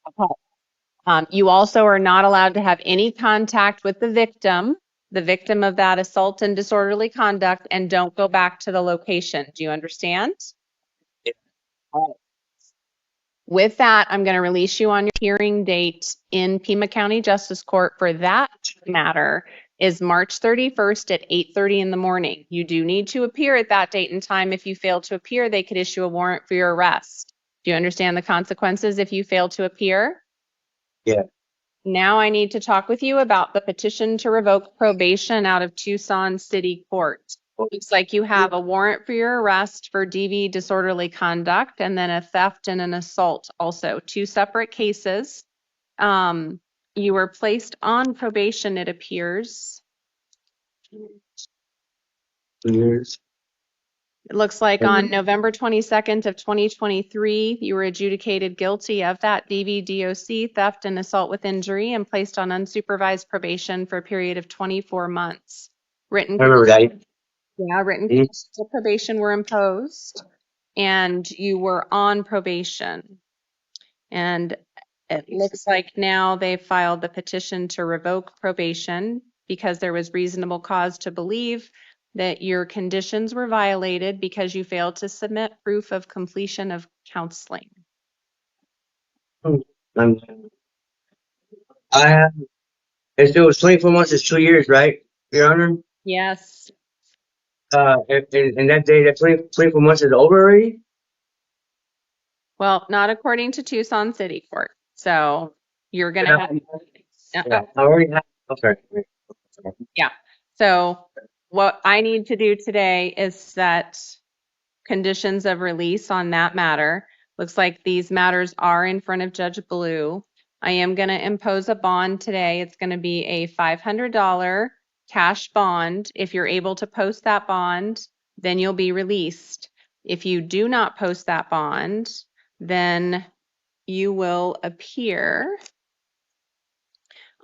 Okay. You also are not allowed to have any contact with the victim of that assault and disorderly conduct, and don't go back to the location. Do you understand? Yeah. All right. With that, I'm going to release you on your hearing date in Pima County Justice Court for that matter is March 31st at 8:30 in the morning. You do need to appear at that date and time. If you fail to appear, they could issue a warrant for your arrest. Do you understand the consequences if you fail to appear? Yeah. Now I need to talk with you about the petition to revoke probation out of Tucson City Court. Looks like you have a warrant for your arrest for DV disorderly conduct and then a theft and an assault also. Two separate cases. You were placed on probation, it appears. It looks like on November 22nd of 2023, you were adjudicated guilty of that DV, DOC, theft and assault with injury and placed on unsupervised probation for a period of 24 months. Written conditions of probation were imposed and you were on probation. And it looks like now they've filed the petition to revoke probation because there was reasonable cause to believe that your conditions were violated because you failed to submit proof of completion of counseling. I have, if it was 24 months, it's 2 years, right, Your Honor? Yes. And that day, that 24 months is over already? Well, not according to Tucson City Court. So you're going to have. Yeah, I already have, okay. Yeah. So what I need to do today is set conditions of release on that matter. Looks like these matters are in front of Judge Blue. I am going to impose a bond today. It's going to be a $500 cash bond. If you're able to post that bond, then you'll be released. If you do not post that bond, then you will appear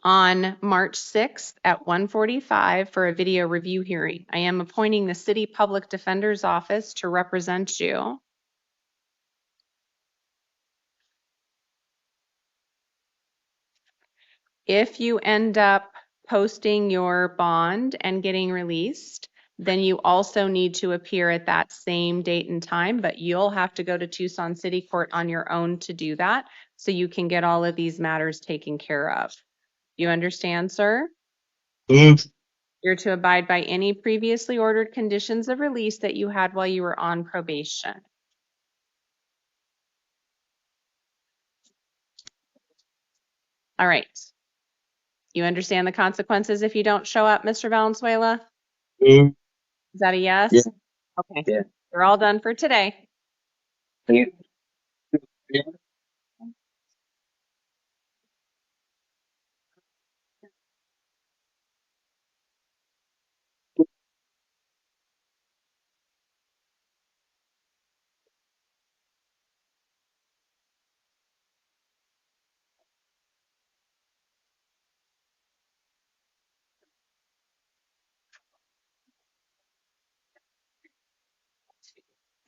on March 6th at 1:45 for a video review hearing. I am appointing the City Public Defender's Office to represent you. If you end up posting your bond and getting released, then you also need to appear at that same date and time, but you'll have to go to Tucson City Court on your own to do that so you can get all of these matters taken care of. You understand, sir? You're to abide by any previously ordered conditions of release that you had while you were on probation. All right. You understand the consequences if you don't show up, Mr. Valenzuela? Is that a yes? Yeah. Okay. Yeah. We're all done for today.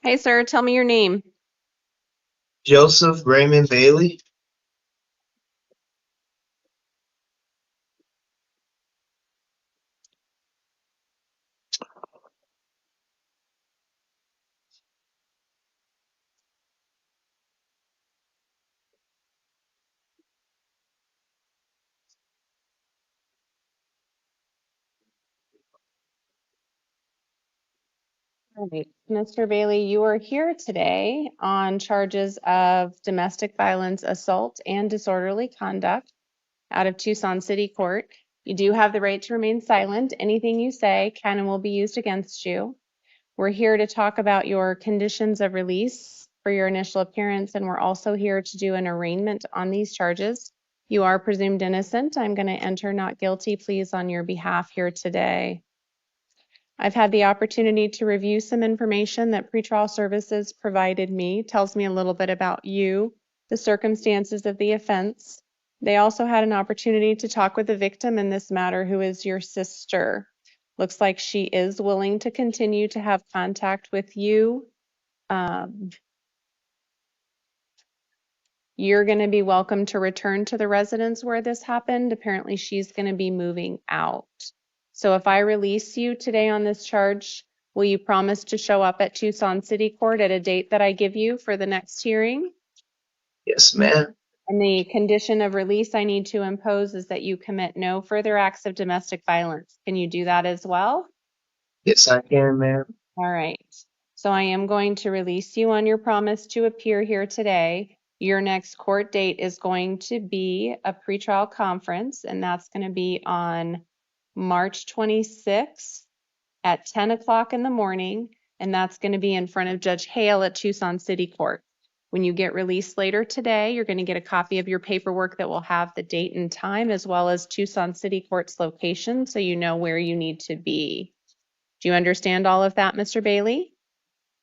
Hey, sir, tell me your name. Joseph Raymond Bailey. All right, Mr. Bailey, you are here today on charges of domestic violence, assault, and disorderly conduct out of Tucson City Court. You do have the right to remain silent. Anything you say can and will be used against you. We're here to talk about your conditions of release for your initial appearance, and we're also here to do an arraignment on these charges. You are presumed innocent. I'm going to enter not guilty pleas on your behalf here today. I've had the opportunity to review some information that pretrial services provided me. Tells me a little bit about you, the circumstances of the offense. They also had an opportunity to talk with the victim in this matter, who is your sister. Looks like she is willing to continue to have contact with you. You're going to be welcome to return to the residence where this happened. Apparently, she's going to be moving out. So if I release you today on this charge, will you promise to show up at Tucson City Court at a date that I give you for the next hearing? Yes, ma'am. And the condition of release I need to impose is that you commit no further acts of domestic violence. Can you do that as well? Yes, I can, ma'am. All right. So I am going to release you on your promise to appear here today. Your next court date is going to be a pretrial conference, and that's going to be on March 26th at 10 o'clock in the morning, and that's going to be in front of Judge Hale at Tucson City Court. When you get released later today, you're going to get a copy of your paperwork that will have the date and time, as well as Tucson City Court's location, so you know where you need to be. Do you understand all of that, Mr. Bailey?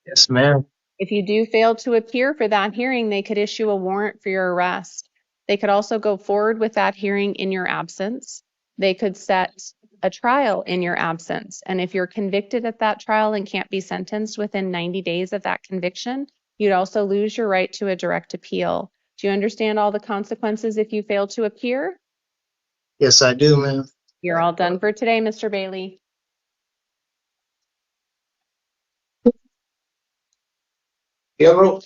Yes, ma'am. If you do fail to appear for that hearing, they could issue a warrant for your arrest. They could also go forward with that hearing in your absence. They could set a trial in your absence. And if you're convicted at that trial and can't be sentenced within 90 days of that conviction, you'd also lose your right to a direct appeal. Do you understand all the consequences if you fail to appear? Yes, I do, ma'am. You're all done for today, Mr. Bailey. Gabriel?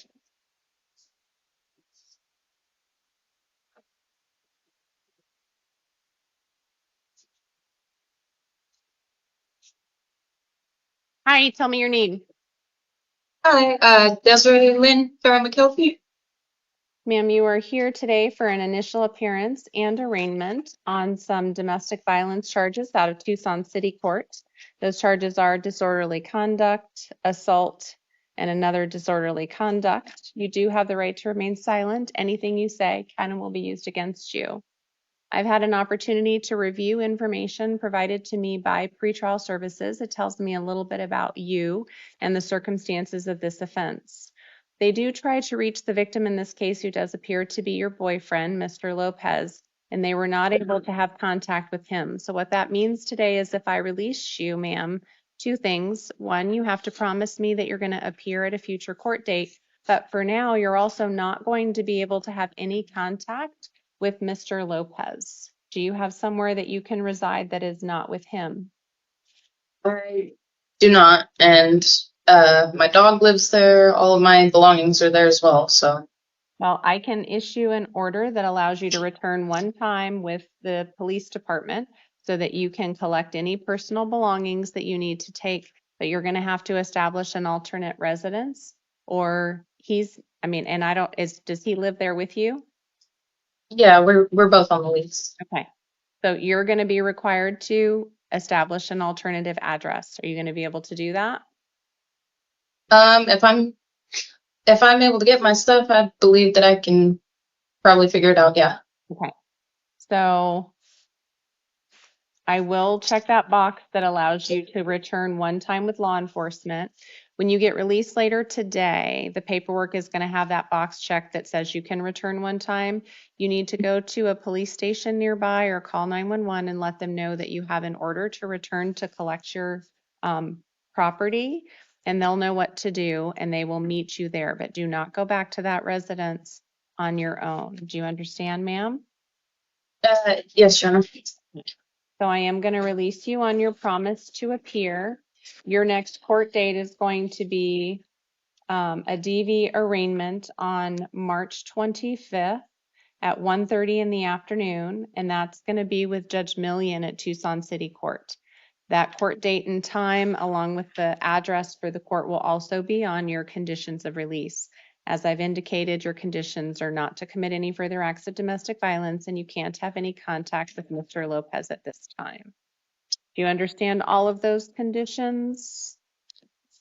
Hi, tell me your name. Hi, Desiree Lynn McKelvey. Ma'am, you are here today for an initial appearance and arraignment on some domestic violence charges out of Tucson City Court. Those charges are disorderly conduct, assault, and another disorderly conduct. You do have the right to remain silent. Anything you say can and will be used against you. I've had an opportunity to review information provided to me by pretrial services. It tells me a little bit about you and the circumstances of this offense. They do try to reach the victim in this case, who does appear to be your boyfriend, Mr. Lopez, and they were not able to have contact with him. So what that means today is if I release you, ma'am, two things. One, you have to promise me that you're going to appear at a future court date. But for now, you're also not going to be able to have any contact with Mr. Lopez. Do you have somewhere that you can reside that is not with him? I do not, and my dog lives there. All of my belongings are there as well. So, Well, I can issue an order that allows you to return one time with the police department so that you can collect any personal belongings that you need to take, but you're going to have to establish an alternate residence, or does he live there with you? yeah, we're both on the lease. Okay. So you're going to be required to establish an alternative address. Are you going to be able to do that? If I'm able to get my stuff, I believe that I can probably figure it out. Yeah. Okay. So I will check that box that allows you to return one time with law enforcement. When you get released later today, the paperwork is going to have that box checked that says you can return one time. You need to go to a police station nearby or call 911 and let them know that you have an order to return to collect your property, and they'll know what to do and they will meet you there. But do not go back to that residence on your own. Do you understand, ma'am? Yes, Your Honor. So I am going to release you on your promise to appear. Your next court date is going to be a DV arraignment on March 25th at 1:30 in the afternoon, and that's going to be with Judge Millian at Tucson City Court. That court date and time, along with the address for the court, will also be on your conditions of release. As I've indicated, your conditions are not to commit any further acts of domestic violence, and you can't have any contact with Mr. Lopez at this time. Do you understand all of those conditions?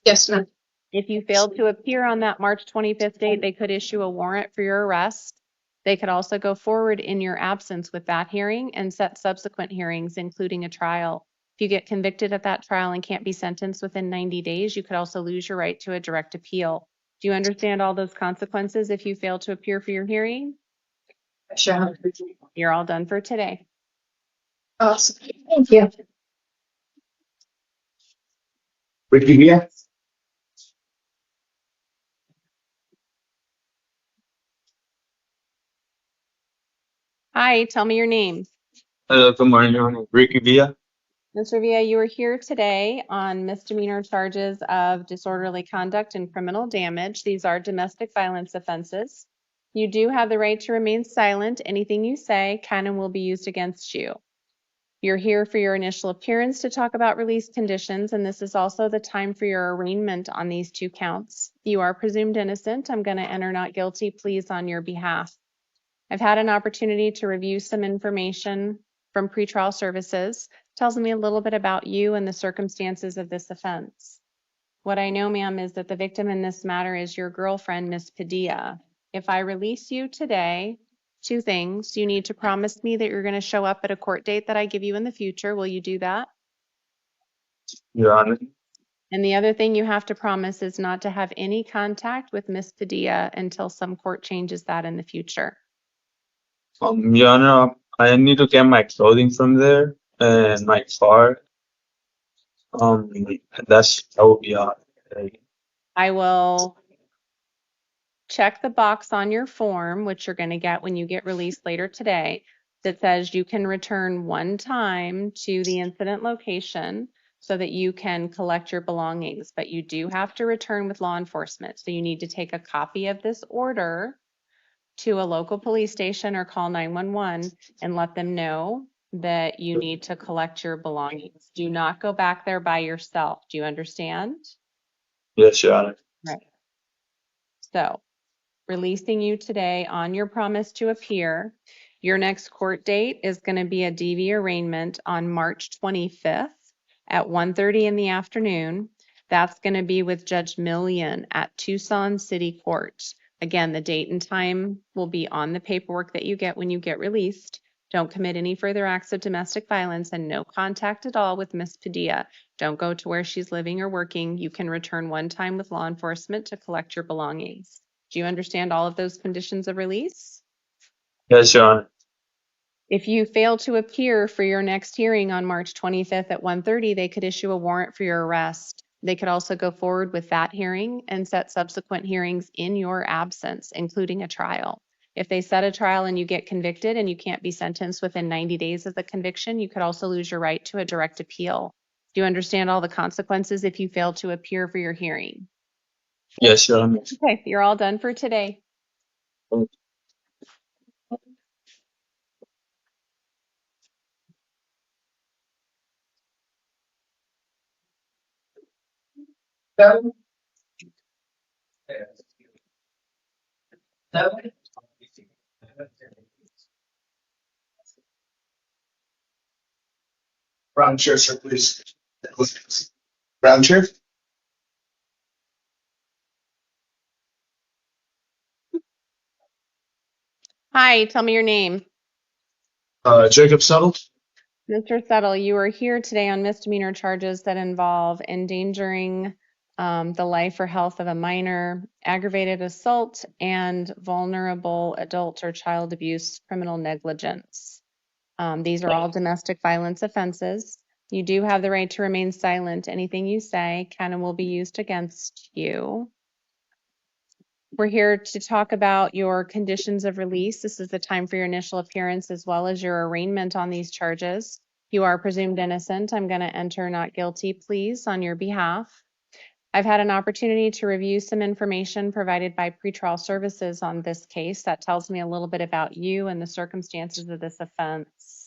Yes, ma'am. If you failed to appear on that March 25th date, they could issue a warrant for your arrest. They could also go forward in your absence with that hearing and set subsequent hearings, including a trial. If you get convicted at that trial and can't be sentenced within 90 days, you could also lose your right to a direct appeal. Do you understand all those consequences if you fail to appear for your hearing? Sure. You're all done for today. Awesome. Thank you. Ricky Villa? Hi, tell me your name. Hello, good morning, Your Honor. Ricky Villa. Mr. Villa, you are here today on misdemeanor charges of disorderly conduct and criminal damage. These are domestic violence offenses. You do have the right to remain silent. Anything you say can and will be used against you. You're here for your initial appearance to talk about release conditions, and this is also the time for your arraignment on these two counts. You are presumed innocent. I'm going to enter not guilty pleas on your behalf. I've had an opportunity to review some information from pretrial services. Tells me a little bit about you and the circumstances of this offense. What I know, ma'am, is that the victim in this matter is your girlfriend, Miss Padilla. If I release you today, two things. You need to promise me that you're going to show up at a court date that I give you in the future. Will you do that? Your Honor. And the other thing you have to promise is not to have any contact with Miss Padilla until some court changes that in the future. Your Honor, I need to get my clothing from there and my car. That will be all. I will check the box on your form, which you're going to get when you get released later today, that says you can return one time to the incident location. so that you can collect your belongings, but you do have to return with law enforcement. So you need to take a copy of this order to a local police station or call 911 and let them know that you need to collect your belongings. Do not go back there by yourself. Do you understand? Yes, Your Honor. Right. So, releasing you today on your promise to appear. Your next court date is going to be a DV arraignment on March 25th at 1:30 in the afternoon. That's going to be with Judge Millian at Tucson City Court. Again, the date and time will be on the paperwork that you get when you get released. Don't commit any further acts of domestic violence and no contact at all with Miss Padilla. Don't go to where she's living or working. You can return one time with law enforcement to collect your belongings. Do you understand all of those conditions of release? Yes, Your Honor. If you fail to appear for your next hearing on March 25th at 1:30, they could issue a warrant for your arrest. They could also go forward with that hearing and set subsequent hearings in your absence, including a trial. If they set a trial and you get convicted and you can't be sentenced within 90 days of the conviction, you could also lose your right to a direct appeal. Do you understand all the consequences if you fail to appear for your hearing? Yes, Your Honor. Okay, you're all done for today. Brown chair, sir, please. Brown chair. Hi, tell me your name. Jacob Settle. Mr. Settle, you are here today on misdemeanor charges that involve endangering the life or health of a minor, aggravated assault, and vulnerable adult or child abuse criminal negligence. These are all domestic violence offenses. You do have the right to remain silent. Anything you say can and will be used against you. We're here to talk about your conditions of release. This is the time for your initial appearance as well as your arraignment on these charges. You are presumed innocent. I'm going to enter not guilty pleas on your behalf. I've had an opportunity to review some information provided by pretrial services on this case that tells me a little bit about you and the circumstances of this offense.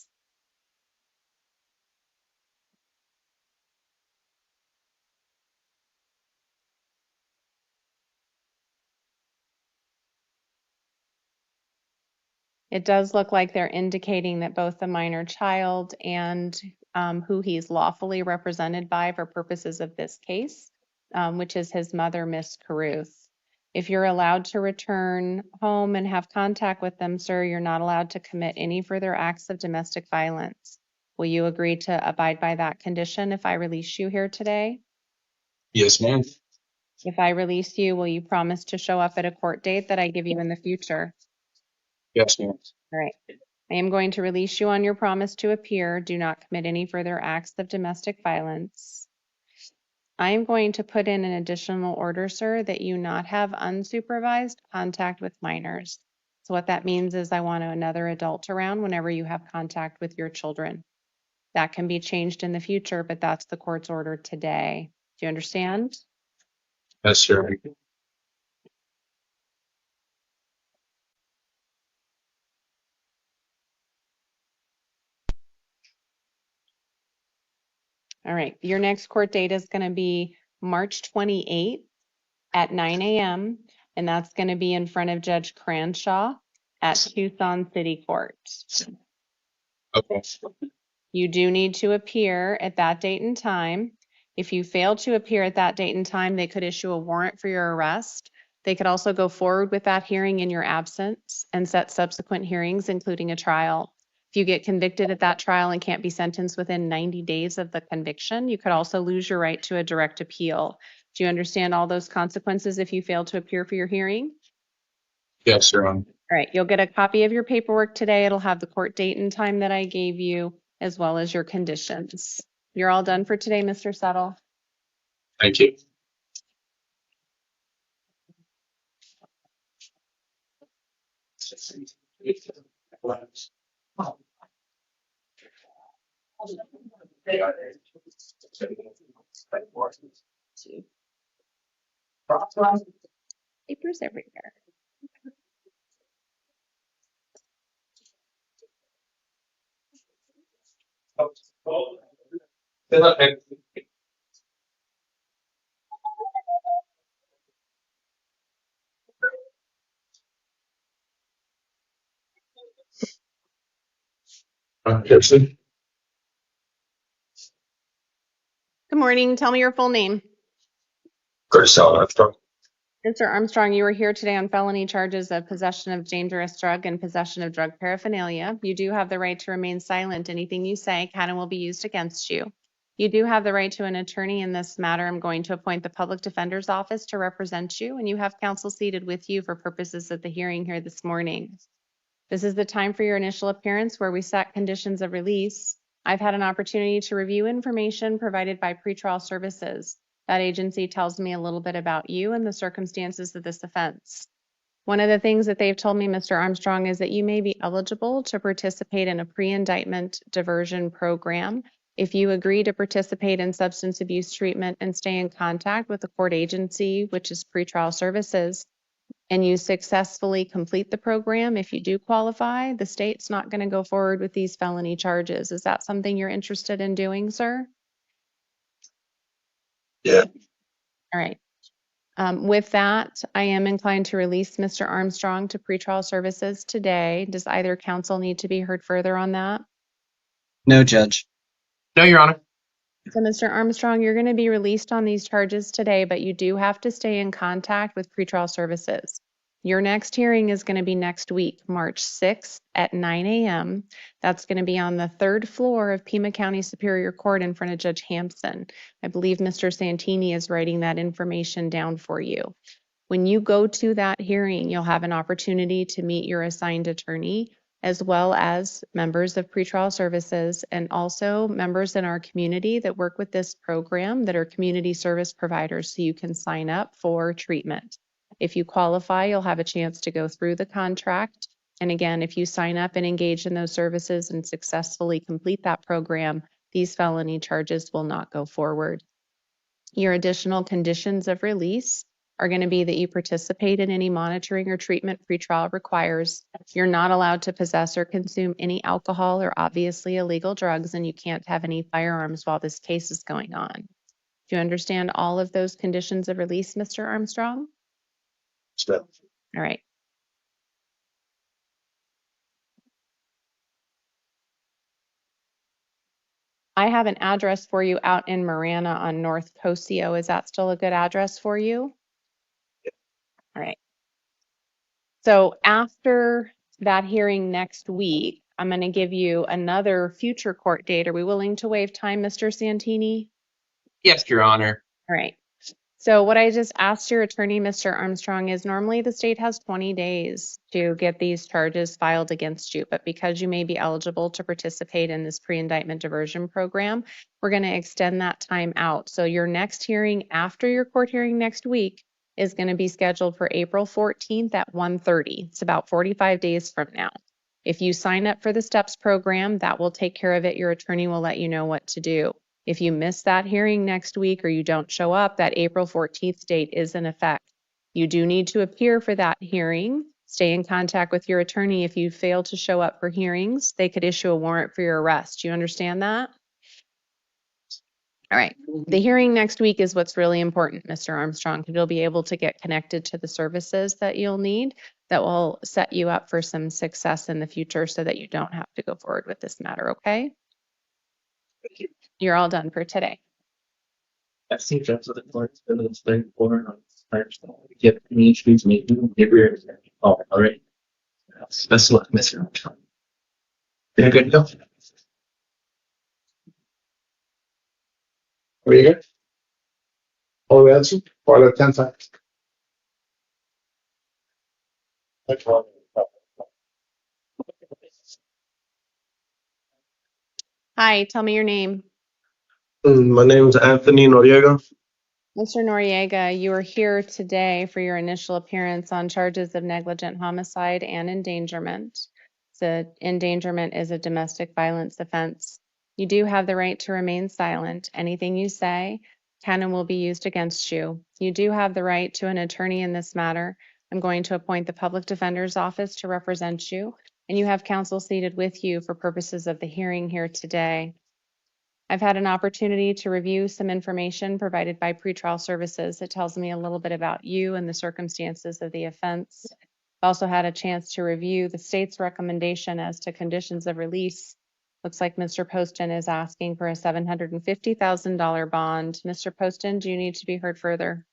It does look like they're indicating that both the minor child and who he's lawfully represented by for purposes of this case, which is his mother, Miss Caruth. If you're allowed to return home and have contact with them, sir, you're not allowed to commit any further acts of domestic violence. Will you agree to abide by that condition if I release you here today? Yes, ma'am. If I release you, will you promise to show up at a court date that I give you in the future? Yes, ma'am. All right. I am going to release you on your promise to appear. Do not commit any further acts of domestic violence. I am going to put in an additional order, sir, that you not have unsupervised contact with minors. So what that means is I want another adult around whenever you have contact with your children. That can be changed in the future, but that's the court's order today. Do you understand? Yes, sir. All right. Your next court date is going to be March 28th at 9 a.m. And that's going to be in front of Judge Cranshaw at Tucson City Court. Okay. You do need to appear at that date and time. If you fail to appear at that date and time, they could issue a warrant for your arrest. They could also go forward with that hearing in your absence and set subsequent hearings, including a trial. If you get convicted at that trial and can't be sentenced within 90 days of the conviction, you could also lose your right to a direct appeal. Do you understand all those consequences if you fail to appear for your hearing? Yes, sir. All right, you'll get a copy of your paperwork today. It'll have the court date and time that I gave you, as well as your conditions. You're all done for today, Mr. Settle. Thank you. Papers everywhere. Gibson. Good morning. Tell me your full name. Curtis Armstrong. Mr. Armstrong, you are here today on felony charges of possession of dangerous drug and possession of drug paraphernalia. You do have the right to remain silent. Anything you say can and will be used against you. You do have the right to an attorney in this matter. I'm going to appoint the public defender's office to represent you, and you have counsel seated with you for purposes of the hearing here this morning. This is the time for your initial appearance where we set conditions of release. I've had an opportunity to review information provided by pretrial services. That agency tells me a little bit about you and the circumstances of this offense. One of the things that they've told me, Mr. Armstrong, is that you may be eligible to participate in a pre-indictment diversion program if you agree to participate in substance abuse treatment and stay in contact with the court agency, which is pretrial services, and you successfully complete the program. If you do qualify, the state's not going to go forward with these felony charges. Is that something you're interested in doing, sir? Yeah. All right. With that, I am inclined to release Mr. Armstrong to pretrial services today. Does either counsel need to be heard further on that? No, Judge. No, Your Honor. So, Mr. Armstrong, you're going to be released on these charges today, but you do have to stay in contact with pretrial services. Your next hearing is going to be next week, March 6th at 9 a.m. That's going to be on the third floor of Pima County Superior Court in front of Judge Hampson. I believe Mr. Santini is writing that information down for you. When you go to that hearing, you'll have an opportunity to meet your assigned attorney, as well as members of pretrial services and also members in our community that work with this program that are community service providers, so you can sign up for treatment. If you qualify, you'll have a chance to go through the contract. And again, if you sign up and engage in those services and successfully complete that program, these felony charges will not go forward. Your additional conditions of release are going to be that you participate in any monitoring or treatment pretrial requires. You're not allowed to possess or consume any alcohol or obviously illegal drugs, and you can't have any firearms while this case is going on. Do you understand all of those conditions of release, Mr. Armstrong? All right. I have an address for you out in Marana on North Cosio. Is that still a good address for you? All right. So after that hearing next week, I'm going to give you another future court date. Are we willing to waive time, Mr. Santini? Yes, Your Honor. All right. So what I just asked your attorney, Mr. Armstrong, is normally the state has 20 days to get these charges filed against you. But because you may be eligible to participate in this pre-indictment diversion program, we're going to extend that time out. So your next hearing after your court hearing next week is going to be scheduled for April 14th at 1:30. It's about 45 days from now. If you sign up for the STEPS program, that will take care of it. Your attorney will let you know what to do. If you miss that hearing next week or you don't show up, that April 14th date is in effect. You do need to appear for that hearing. Stay in contact with your attorney. If you fail to show up for hearings, they could issue a warrant for your arrest. Do you understand that? All right. The hearing next week is what's really important, Mr. Armstrong, because you'll be able to get connected to the services that you'll need that will set you up for some success in the future so that you don't have to go forward with this matter, okay? Thank you. You're all done for today. I've seen judges of the court spend this thing for get any issues, maybe all right. Best of luck, Mr. Armstrong. You're good to go. Are you good? All the answer? For the 10 facts. Hi, tell me your name. My name is Anthony Noriega. Mr. Noriega, you are here today for your initial appearance on charges of negligent homicide and endangerment. So endangerment is a domestic violence offense. You do have the right to remain silent. Anything you say can and will be used against you. You do have the right to an attorney in this matter. I'm going to appoint the Public Defender's Office to represent you, and you have counsel seated with you for purposes of the hearing here today. I've had an opportunity to review some information provided by pretrial services. It tells me a little bit about you and the circumstances of the offense. I've also had a chance to review the state's recommendation as to conditions of release. Looks like Mr. Poston is asking for a $750,000 bond. Mr. Poston, do you need to be heard further?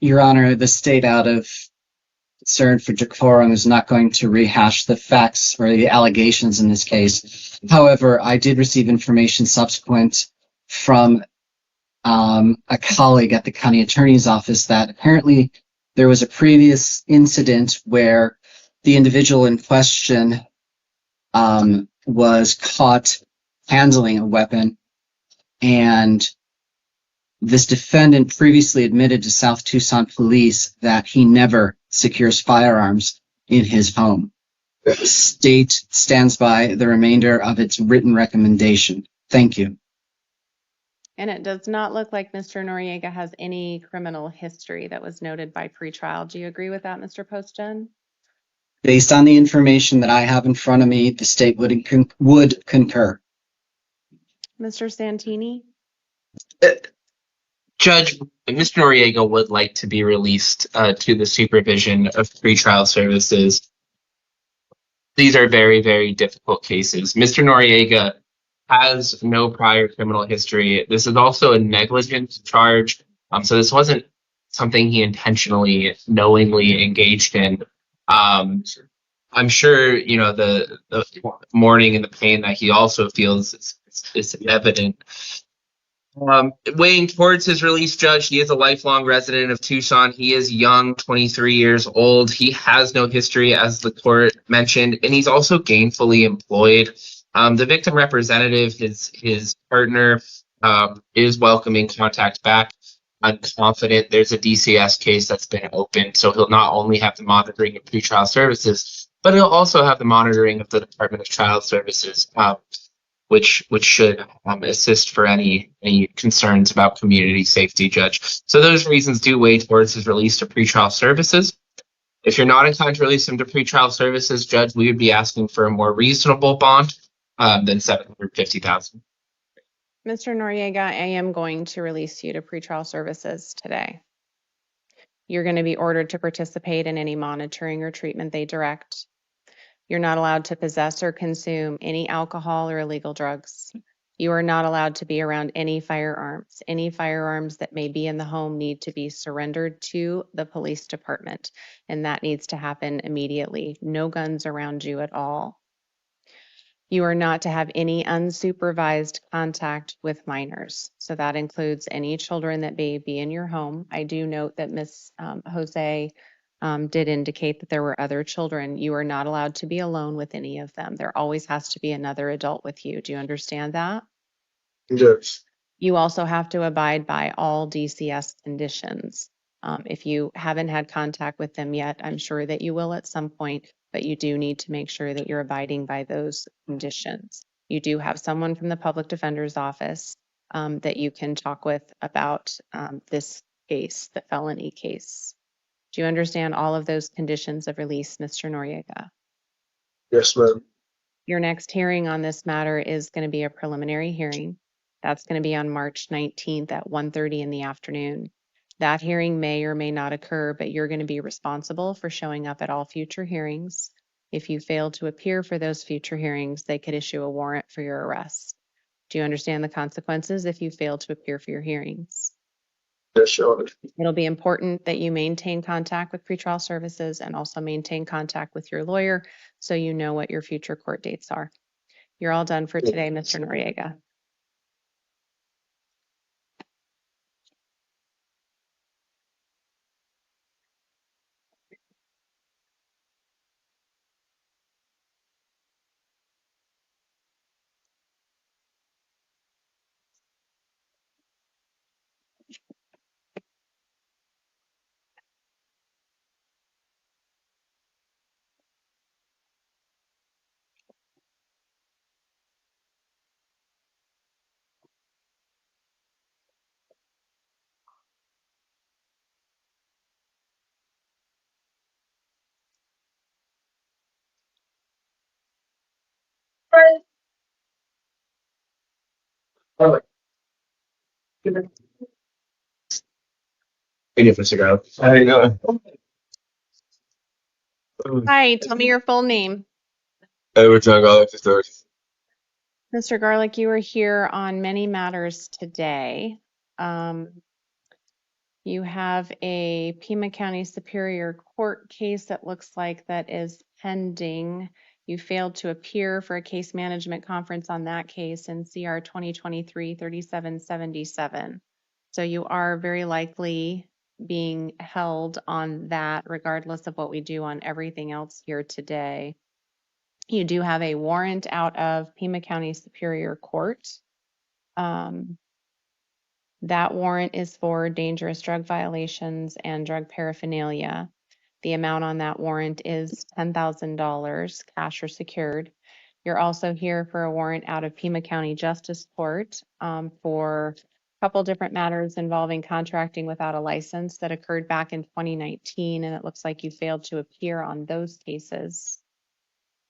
Your Honor, the state, out of concern for decorum, is not going to rehash the facts or the allegations in this case. However, I did receive information subsequent from a colleague at the county attorney's office that apparently there was a previous incident where the individual in question was caught handling a weapon, and this defendant previously admitted to South Tucson police that he never secures firearms in his home. The state stands by the remainder of its written recommendation. Thank you. And it does not look like Mr. Noriega has any criminal history that was noted by pretrial. Do you agree with that, Mr. Poston? Based on the information that I have in front of me, the state would concur. Mr. Santini? Judge, Mr. Noriega would like to be released to the supervision of pretrial services. These are very, very difficult cases. Mr. Noriega has no prior criminal history. This is also a negligence charge. So this wasn't something he intentionally, knowingly engaged in. I'm sure, you know, the mourning and the pain that he also feels is evident. Weighing towards his release, Judge, he is a lifelong resident of Tucson. He is young, 23 years old. He has no history, as the court mentioned, and he's also gainfully employed. The victim representative, his partner, is welcoming contact back. I'm confident there's a DCS case that's been opened, so he'll not only have the monitoring of pretrial services, but he'll also have the monitoring of the Department of Child Services, which should assist for any concerns about community safety, Judge. So those reasons do weigh towards his release to pretrial services. If you're not inclined to release him to pretrial services, Judge, we would be asking for a more reasonable bond than $750,000. Mr. Noriega, I am going to release you to pretrial services today. You're going to be ordered to participate in any monitoring or treatment they direct. You're not allowed to possess or consume any alcohol or illegal drugs. You are not allowed to be around any firearms. Any firearms that may be in the home need to be surrendered to the police department, and that needs to happen immediately. No guns around you at all. You are not to have any unsupervised contact with minors. So that includes any children that may be in your home. I do note that Ms. Jose did indicate that there were other children. You are not allowed to be alone with any of them. There always has to be another adult with you. Do you understand that? Yes. You also have to abide by all DCS conditions. If you haven't had contact with them yet, I'm sure that you will at some point, but you do need to make sure that you're abiding by those conditions. You do have someone from the Public Defender's Office that you can talk with about this case, the felony case. Do you understand all of those conditions of release, Mr. Noriega? Yes, ma'am. Your next hearing on this matter is going to be a preliminary hearing. That's going to be on March 19th at 1:30 in the afternoon. That hearing may or may not occur, but you're going to be responsible for showing up at all future hearings. If you fail to appear for those future hearings, they could issue a warrant for your arrest. Do you understand the consequences if you fail to appear for your hearings? Yes, Your Honor. It'll be important that you maintain contact with pretrial services and also maintain contact with your lawyer so you know what your future court dates are. You're all done for today, Mr. Noriega. Hey, Mr. Garlic. How you doing? Hi, tell me your full name. Edward John Garlic III. Mr. Garlic, you are here on many matters today. You have a Pima County Superior Court case that looks like that is pending. You failed to appear for a case management conference on that case in CR 2023-3777. So you are very likely being held on that regardless of what we do on everything else here today. You do have a warrant out of Pima County Superior Court. That warrant is for dangerous drug violations and drug paraphernalia. The amount on that warrant is $10,000, cash or secured. You're also here for a warrant out of Pima County Justice Court for a couple different matters involving contracting without a license that occurred back in 2019, and it looks like you failed to appear on those cases.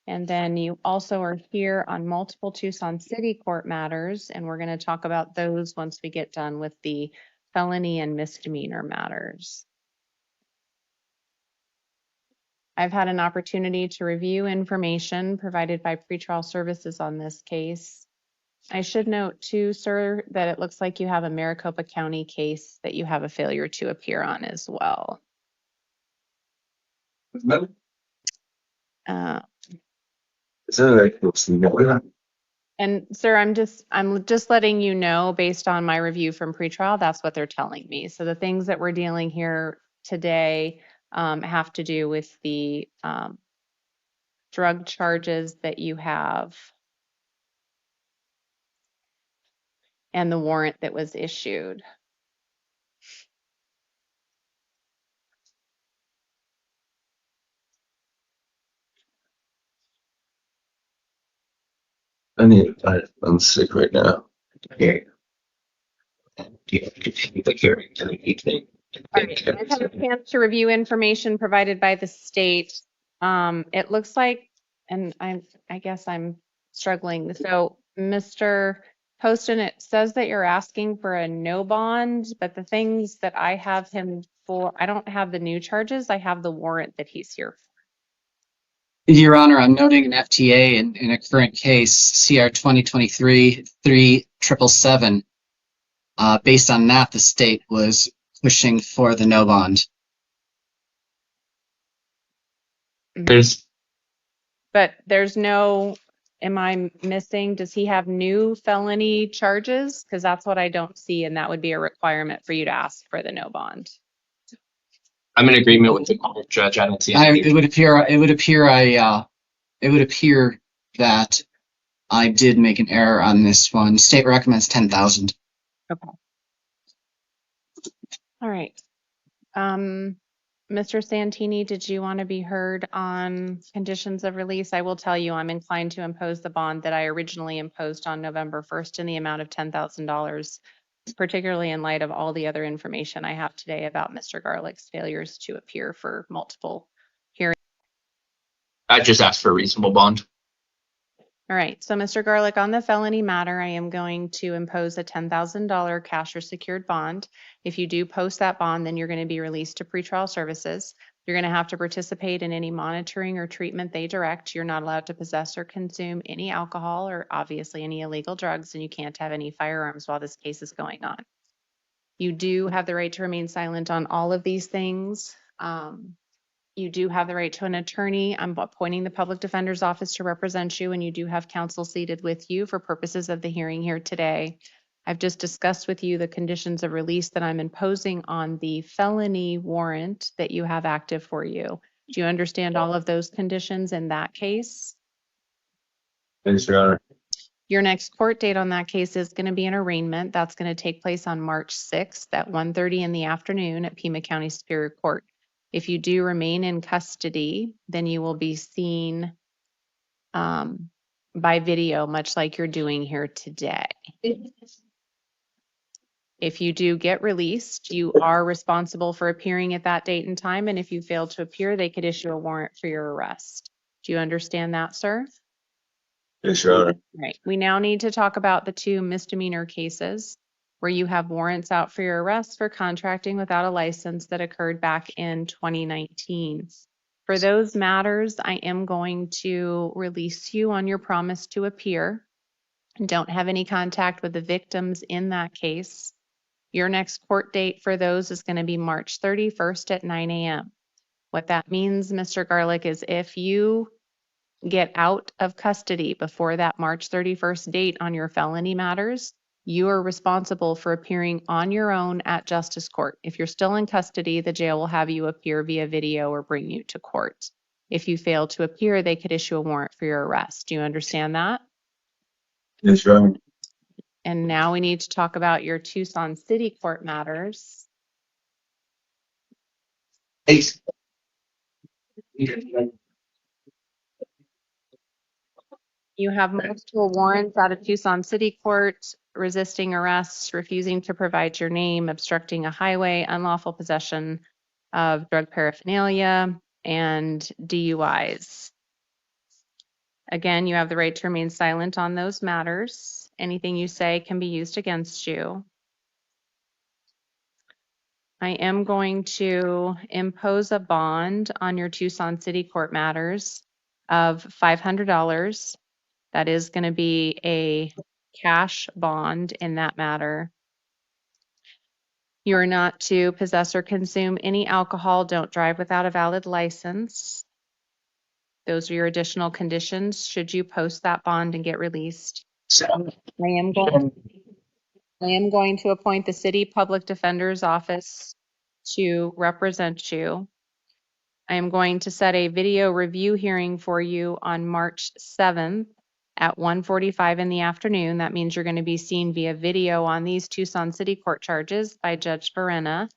And then you also are here on multiple Tucson City Court matters, and we're going to talk about those once we get done with the felony and misdemeanor matters. I've had an opportunity to review information provided by pretrial services on this case. I should note too, sir, that it looks like you have a Maricopa County case that you have a failure to appear on as well. And sir, I'm just letting you know based on my review from pretrial, that's what they're telling me. So the things that we're dealing here today have to do with the drug charges that you have and the warrant that was issued. I'm sick right now. Okay. Do you continue the hearing to the evening? All right, I've had a chance to review information provided by the state. It looks like, and I guess I'm struggling. So, Mr. Poston, it says that you're asking for a no bond, but the things that I have him for, I don't have the new charges. I have the warrant that he's here for. Your Honor, I'm noting an FTA in a current case, CR 2023-3777. Based on that, the state was pushing for the no bond. But there's no, am I missing, does he have new felony charges? Because that's what I don't see, and that would be a requirement for you to ask for the no bond. I'm in agreement with the court judge. I don't see It would appear that I did make an error on this one. State recommends 10,000. Okay. All right. Mr. Santini, did you want to be heard on conditions of release? I will tell you I'm inclined to impose the bond that I originally imposed on November 1st in the amount of $10,000, particularly in light of all the other information I have today about Mr. Garlic's failures to appear for multiple hearings. I just asked for a reasonable bond. All right, so Mr. Garlic, on the felony matter, I am going to impose a $10,000 cash or secured bond. If you do post that bond, then you're going to be released to pretrial services. You're going to have to participate in any monitoring or treatment they direct. You're not allowed to possess or consume any alcohol or obviously any illegal drugs, and you can't have any firearms while this case is going on. You do have the right to remain silent on all of these things. You do have the right to an attorney. I'm appointing the public defender's office to represent you, and you do have counsel seated with you for purposes of the hearing here today. I've just discussed with you the conditions of release that I'm imposing on the felony warrant that you have active for you. Do you understand all of those conditions in that case? Thanks, Your Honor. Your next court date on that case is going to be an arraignment. That's going to take place on March 6th at 1:30 in the afternoon at Pima County Superior Court. If you do remain in custody, then you will be seen by video, much like you're doing here today. If you do get released, you are responsible for appearing at that date and time, and if you fail to appear, they could issue a warrant for your arrest. Do you understand that, sir? Yes, Your Honor. Right. We now need to talk about the two misdemeanor cases. where you have warrants out for your arrest for contracting without a license that occurred back in 2019. For those matters, I am going to release you on your promise to appear. Don't have any contact with the victims in that case. Your next court date for those is going to be March 31st at 9 a.m. What that means, Mr. Garlic, is if you get out of custody before that March 31st date on your felony matters, you are responsible for appearing on your own at justice court. If you're still in custody, the jail will have you appear via video or bring you to court. If you fail to appear, they could issue a warrant for your arrest. Do you understand that? Yes, Your Honor. And now we need to talk about your Tucson City Court matters. Ace. You have multiple warrants out of Tucson City Court, resisting arrests, refusing to provide your name, obstructing a highway, unlawful possession of drug paraphernalia, and DUIs. Again, you have the right to remain silent on those matters. Anything you say can be used against you. I am going to impose a bond on your Tucson City Court matters of $500. That is going to be a cash bond in that matter. You are not to possess or consume any alcohol. Don't drive without a valid license. Those are your additional conditions should you post that bond and get released. I am going to appoint the City Public Defender's Office to represent you. I am going to set a video review hearing for you on March 7th at 1:45 in the afternoon. That means you're going to be seen via video on these Tucson City Court charges by Judge Verena.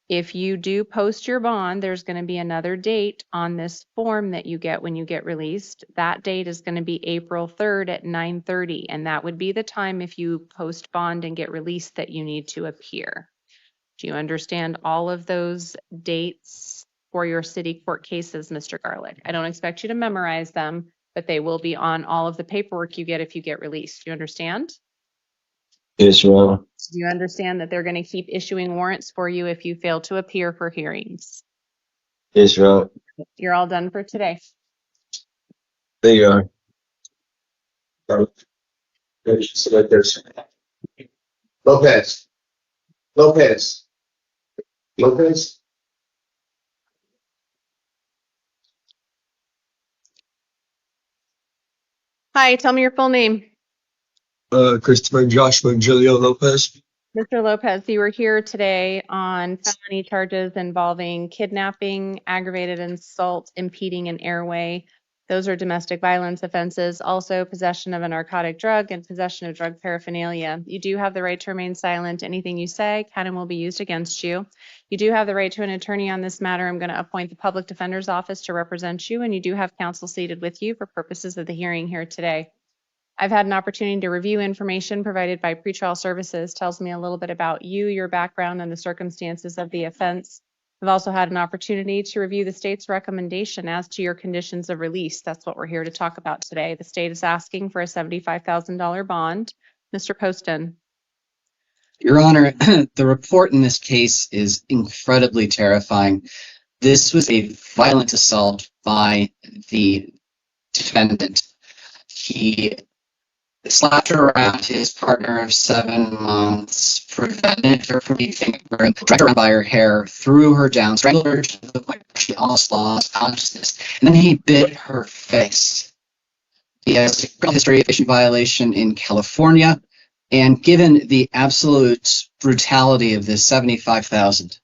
If you do post your bond, there's going to be another date on this form that you get when you get released. That date is going to be April 3rd at 9:30, and that would be the time if you post bond and get released that you need to appear. Do you understand all of those dates for your city court cases, Mr. Garlic? I don't expect you to memorize them, but they will be on all of the paperwork you get if you get released. Do you understand? Yes, Your Honor. Do you understand that they're going to keep issuing warrants for you if you fail to appear for hearings? Yes, Your Honor. You're all done for today. There you are. Select this. Lopez. Lopez. Lopez. Hi, tell me your full name. Christopher Joshua Julio Lopez. Mr. Lopez, you were here today on felony charges involving kidnapping, aggravated assault, impeding an airway. Those are domestic violence offenses. Also, possession of a narcotic drug and possession of drug paraphernalia. You do have the right to remain silent. Anything you say can and will be used against you. You do have the right to an attorney on this matter. I'm going to appoint the Public Defender's Office to represent you, and you do have counsel seated with you for purposes of the hearing here today. I've had an opportunity to review information provided by pretrial services. Tells me a little bit about you, your background, and the circumstances of the offense. I've also had an opportunity to review the state's recommendation as to your conditions of release. That's what we're here to talk about today. The state is asking for a $75,000 bond. Mr. Poston. Your Honor, the report in this case is incredibly terrifying. This was a violent assault by the defendant. He slapped her around, his partner of 7 months, prevented her from eating her, dragged her around by her hair, threw her down, strangled her to the point where she almost lost consciousness, and then he bit her face. He has a criminal history of patient violation in California, and given the absolute brutality of this, $75,000.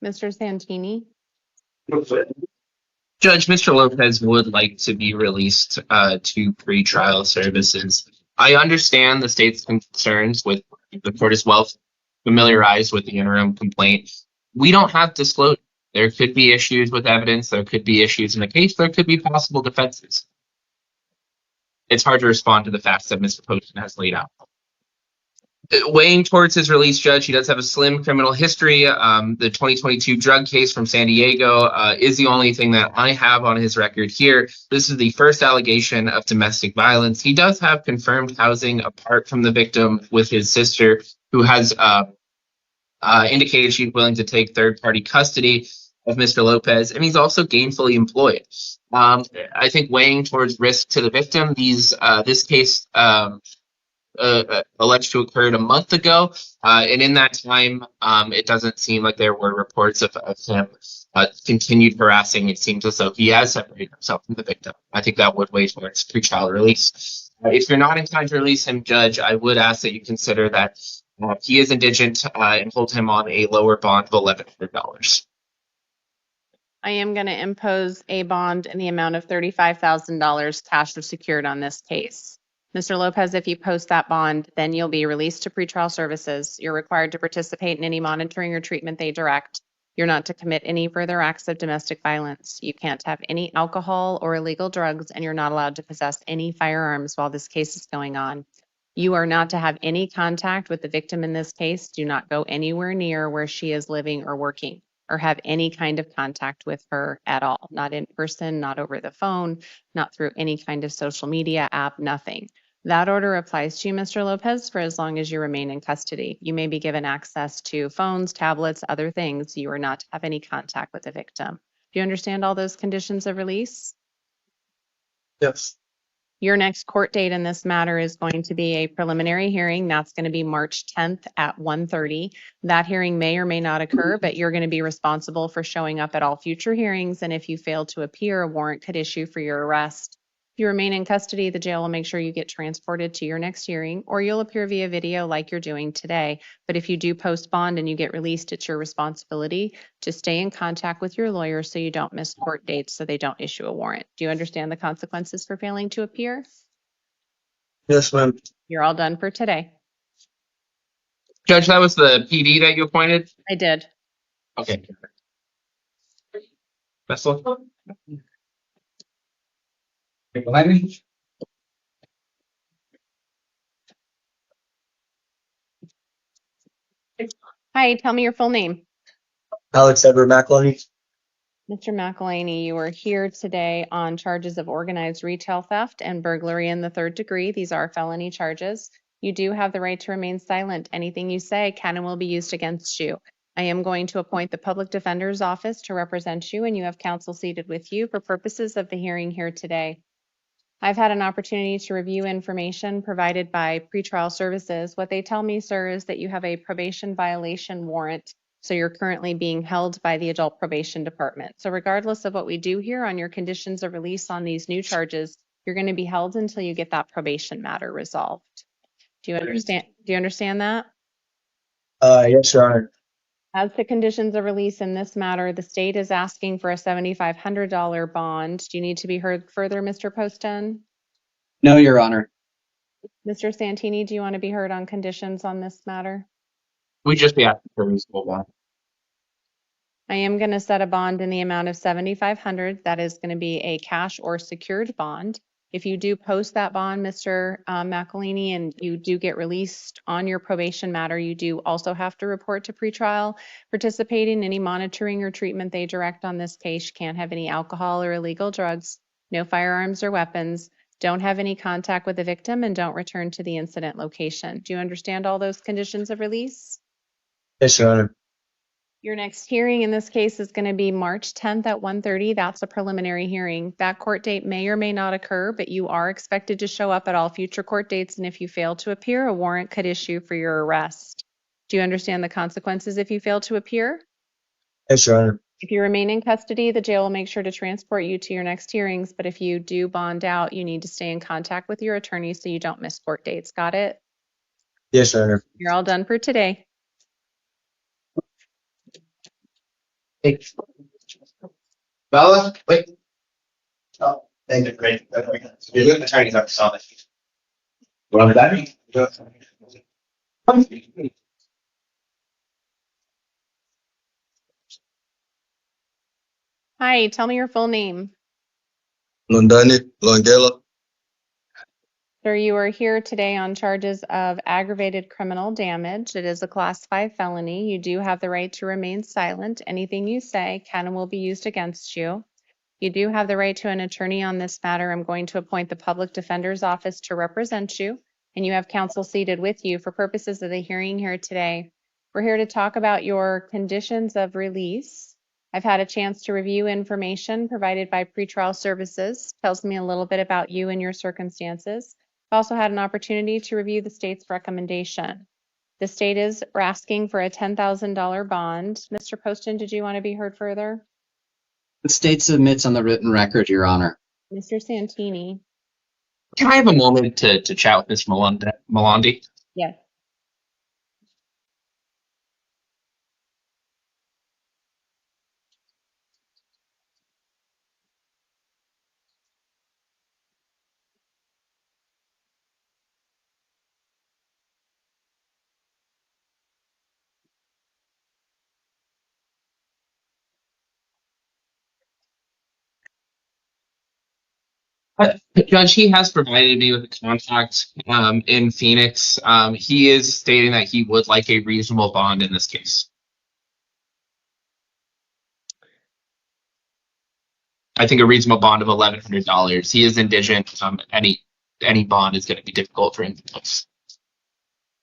Mr. Santini. Judge, Mr. Lopez would like to be released to pretrial services. I understand the state's concerns with the court is well familiarized with the interim complaint. We don't have disclosure. There could be issues with evidence. There could be issues in the case. There could be possible defenses. It's hard to respond to the facts that Mr. Poston has laid out. weighing towards his release, Judge, he does have a slim criminal history. The 2022 drug case from San Diego is the only thing that I have on his record here. This is the first allegation of domestic violence. He does have confirmed housing apart from the victim with his sister, who has indicated she's willing to take third-party custody of Mr. Lopez, and he's also gainfully employed. I think weighing towards risk to the victim, this case alleged to occurred a month ago, and in that time, it doesn't seem like there were reports of him continued harassing. It seems as though he has separated himself from the victim. I think that would weigh towards pretrial release. If you're not inclined to release him, Judge, I would ask that you consider that he is indigent and hold him on a lower bond of $1,100. I am going to impose a bond in the amount of $35,000 cash or secured on this case. Mr. Lopez, if you post that bond, then you'll be released to pretrial services. You're required to participate in any monitoring or treatment they direct. You're not to commit any further acts of domestic violence. You can't have any alcohol or illegal drugs, and you're not allowed to possess any firearms while this case is going on. You are not to have any contact with the victim in this case. Do not go anywhere near where she is living or working, or have any kind of contact with her at all. Not in person, not over the phone, not through any kind of social media app, nothing. That order applies to you, Mr. Lopez, for as long as you remain in custody. You may be given access to phones, tablets, other things. You are not to have any contact with the victim. Do you understand all those conditions of release? Yes. Your next court date in this matter is going to be a preliminary hearing. That's going to be March 10th at 1:30. That hearing may or may not occur, but you're going to be responsible for showing up at all future hearings. And if you fail to appear, a warrant could issue for your arrest. If you remain in custody, the jail will make sure you get transported to your next hearing, or you'll appear via video like you're doing today. But if you do post bond and you get released, it's your responsibility to stay in contact with your lawyer so you don't miss court dates, so they don't issue a warrant. Do you understand the consequences for failing to appear? Yes, ma'am. You're all done for today. Judge, that was the PD that you appointed? I did. Okay. Best of luck. Hi, tell me your full name. Alex Edward McElhenney. Mr. McElhaney, you are here today on charges of organized retail theft and burglary in the third degree. These are felony charges. You do have the right to remain silent. Anything you say can and will be used against you. I am going to appoint the public defender's office to represent you, and you have counsel seated with you for purposes of the hearing here today. I've had an opportunity to review information provided by pretrial services. What they tell me, sir, is that you have a probation violation warrant. So you're currently being held by the Adult Probation Department. So regardless of what we do here on your conditions of release on these new charges, you're going to be held until you get that probation matter resolved. Do you understand? Do you understand that? Yes, Your Honor. As to conditions of release in this matter, the state is asking for a $7,500 bond. Do you need to be heard further, Mr. Poston? No, Your Honor. Mr. Santini, do you want to be heard on conditions on this matter? We just be asking for a reasonable bond. I am going to set a bond in the amount of $7,500. That is going to be a cash or secured bond. If you do post that bond, Mr. McElhaney, and you do get released on your probation matter, you do also have to report to pretrial, participate in any monitoring or treatment they direct on this case. You can't have any alcohol or illegal drugs, no firearms or weapons, don't have any contact with the victim, and don't return to the incident location. Do you understand all those conditions of release? Yes, Your Honor. Your next hearing in this case is going to be March 10th at 1:30. That's a preliminary hearing. That court date may or may not occur, but you are expected to show up at all future court dates, and if you fail to appear, a warrant could issue for your arrest. Do you understand the consequences if you fail to appear? Yes, Your Honor. If you remain in custody, the jail will make sure to transport you to your next hearings, but if you do bond out, you need to stay in contact with your attorney so you don't miss court dates. Got it? Yes, Your Honor. You're all done for today. Hey. Bella, wait. Oh, thank you. Great. You're good attorneys up to this. Well, that Hi, tell me your full name. Londani Longela. Sir, you are here today on charges of aggravated criminal damage. It is a class 5 felony. You do have the right to remain silent. Anything you say can and will be used against you. You do have the right to an attorney on this matter. I'm going to appoint the public defender's office to represent you, and you have counsel seated with you for purposes of the hearing here today. We're here to talk about your conditions of release. I've had a chance to review information provided by pretrial services. Tells me a little bit about you and your circumstances. I've also had an opportunity to review the state's recommendation. The state is asking for a $10,000 bond. Mr. Poston, did you want to be heard further? The state submits on the written record, Your Honor. Mr. Santini? Can I have a moment to chat with Mr. Melandi? Yes. Judge, he has provided me with a contact in Phoenix. He is stating that he would like a reasonable bond in this case. I think a reasonable bond of $1,100. He is indigent. Any bond is going to be difficult for him to place.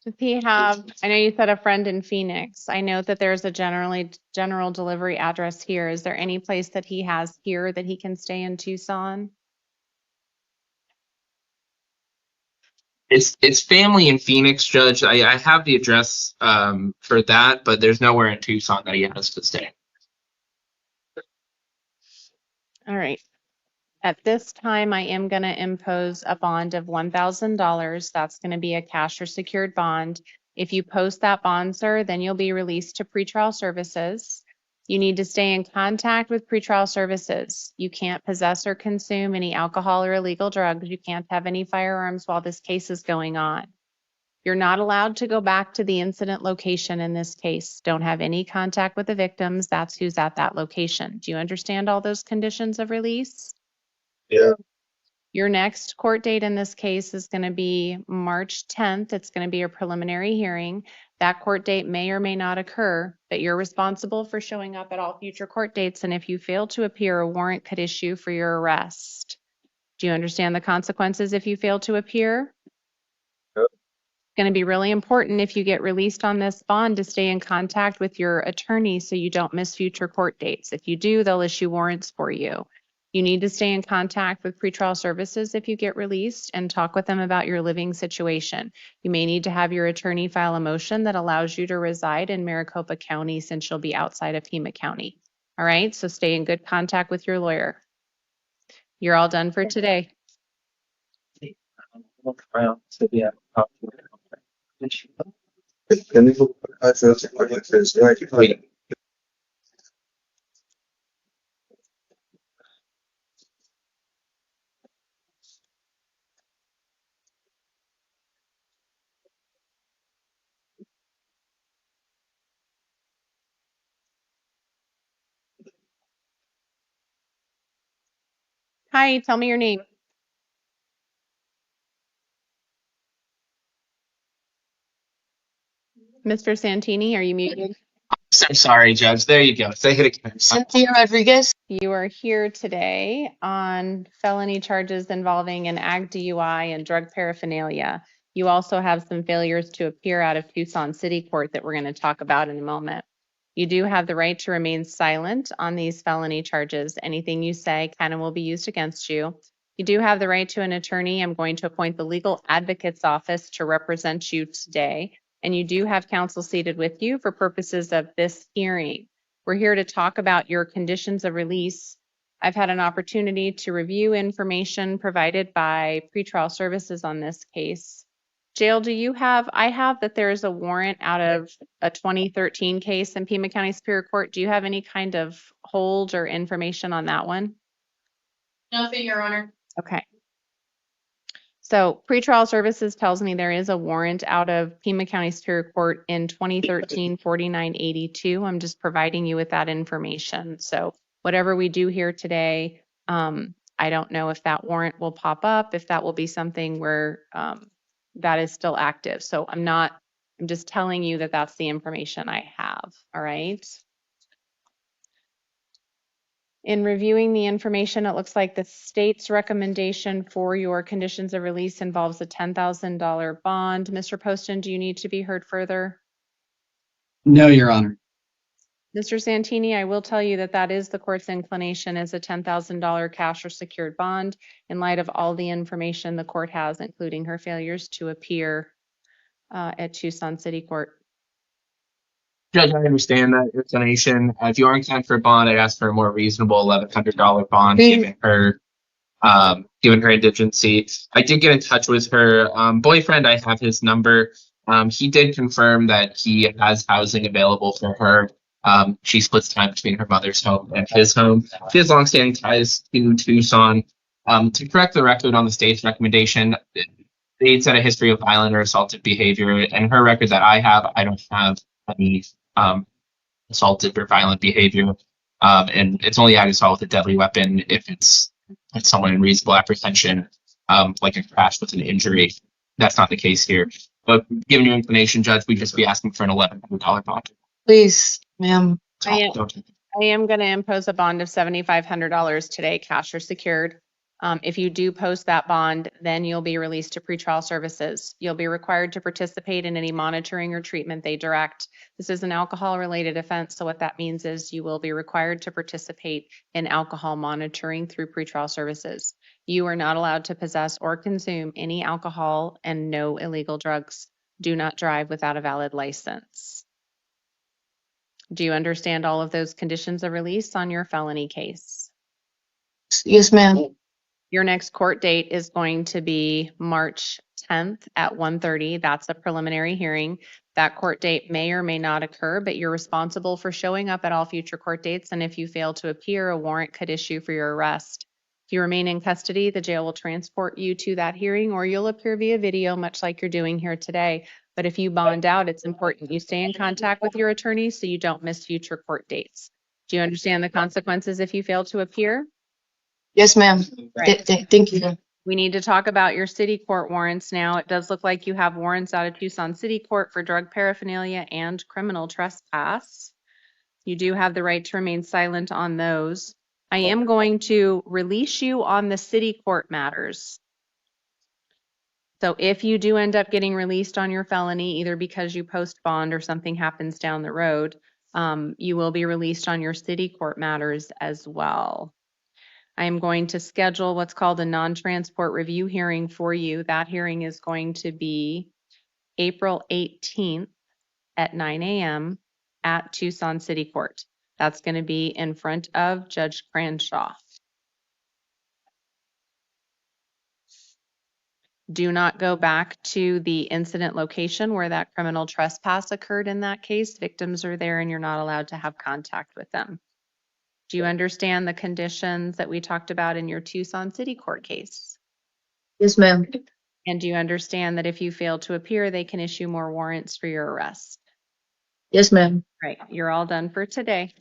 Does he have, I know you said a friend in Phoenix. I know that there's a general delivery address here. Is there any place that he has here that he can stay in Tucson? It's family in Phoenix, Judge. I have the address for that, but there's nowhere in Tucson that he has to stay. All right. At this time, I am going to impose a bond of $1,000. That's going to be a cash or secured bond. If you post that bond, sir, then you'll be released to pretrial services. You need to stay in contact with pretrial services. You can't possess or consume any alcohol or illegal drugs. You can't have any firearms while this case is going on. You're not allowed to go back to the incident location in this case. Don't have any contact with the victims. That's who's at that location. Do you understand all those conditions of release? Yeah. Your next court date in this case is going to be March 10th. It's going to be a preliminary hearing. That court date may or may not occur, but you're responsible for showing up at all future court dates. And if you fail to appear, a warrant could issue for your arrest. Do you understand the consequences if you fail to appear? Yep. It's going to be really important if you get released on this bond to stay in contact with your attorney so you don't miss future court dates. If you do, they'll issue warrants for you. You need to stay in contact with pretrial services if you get released and talk with them about your living situation. You may need to have your attorney file a motion that allows you to reside in Maricopa County since you'll be outside of Pima County. All right, so stay in good contact with your lawyer. You're all done for today. Hi, tell me your name. Mr. Santini, are you muted? I'm sorry, Judge. There you go. Say it again. Cynthia Rodriguez. You are here today on felony charges involving an ag DUI and drug paraphernalia. You also have some failures to appear out of Tucson City Court that we're going to talk about in a moment. You do have the right to remain silent on these felony charges. Anything you say can and will be used against you. You do have the right to an attorney. I'm going to appoint the legal advocate's office to represent you today. And you do have counsel seated with you for purposes of this hearing. We're here to talk about your conditions of release. I've had an opportunity to review information provided by pretrial services on this case. Jail, do you have, I have that there's a warrant out of a 2013 case in Pima County Superior Court. Do you have any kind of hold or information on that one? Nothing, Your Honor. Okay. So pretrial services tells me there is a warrant out of Pima County Superior Court in 2013 4982. I'm just providing you with that information. So whatever we do here today, I don't know if that warrant will pop up, if that will be something where that is still active. So I'm just telling you that that's the information I have. All right. In reviewing the information, it looks like the state's recommendation for your conditions of release involves a $10,000 bond. Mr. Poston, do you need to be heard further? No, Your Honor. Mr. Santini, I will tell you that that is the court's inclination, is a $10,000 cash or secured bond in light of all the information the court has, including her failures to appear at Tucson City Court. Judge, I understand that explanation. If you are inclined for a bond, I'd ask for a more reasonable $1,100 bond, given her indigency. I did get in touch with her boyfriend. I have his number. He did confirm that he has housing available for her. She splits time between her mother's home and his home. She has longstanding ties to Tucson. To correct the record on the state's recommendation, state's had a history of violent or assaultive behavior. And her record that I have, I don't have any assaultive or violent behavior. And it's only assault with a deadly weapon if it's someone in reasonable apprehension, like a crash with an injury. That's not the case here. But given your inclination, Judge, we'd just be asking for an $1,100 bond. Please, ma'am. I am going to impose a bond of $7,500 today, cash or secured. If you do post that bond, then you'll be released to pretrial services. You'll be required to participate in any monitoring or treatment they direct. This is an alcohol-related offense, so what that means is you will be required to participate in alcohol monitoring through pretrial services. You are not allowed to possess or consume any alcohol and no illegal drugs. Do not drive without a valid license. Do you understand all of those conditions of release on your felony case? Yes, ma'am. Your next court date is going to be March 10th at 1:30. That's a preliminary hearing. That court date may or may not occur, but you're responsible for showing up at all future court dates. And if you fail to appear, a warrant could issue for your arrest. If you remain in custody, the jail will transport you to that hearing, or you'll appear via video, much like you're doing here today. But if you bond out, it's important you stay in contact with your attorney so you don't miss future court dates. Do you understand the consequences if you fail to appear? Yes, ma'am. Right. Thank you. We need to talk about your city court warrants now. It does look like you have warrants out of Tucson City Court for drug paraphernalia and criminal trespass. You do have the right to remain silent on those. I am going to release you on the city court matters. So if you do end up getting released on your felony, either because you post bond or something happens down the road, you will be released on your city court matters as well. I am going to schedule what's called a non-transport review hearing for you. That hearing is going to be April 18th at 9 a.m. at Tucson City Court. That's going to be in front of Judge Cranshaw. Do not go back to the incident location where that criminal trespass occurred in that case. Victims are there and you're not allowed to have contact with them. Do you understand the conditions that we talked about in your Tucson City Court case? Yes, ma'am. And do you understand that if you fail to appear, they can issue more warrants for your arrest? Yes, ma'am. Right. You're all done for today.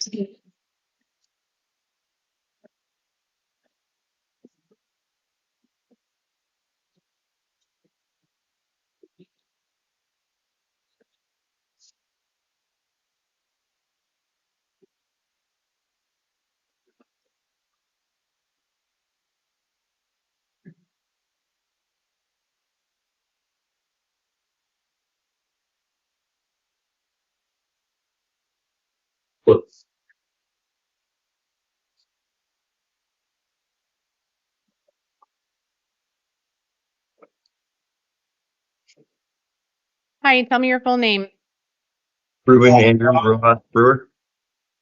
Hi, tell me your full name. Ruben Andrew Rojas Brewer.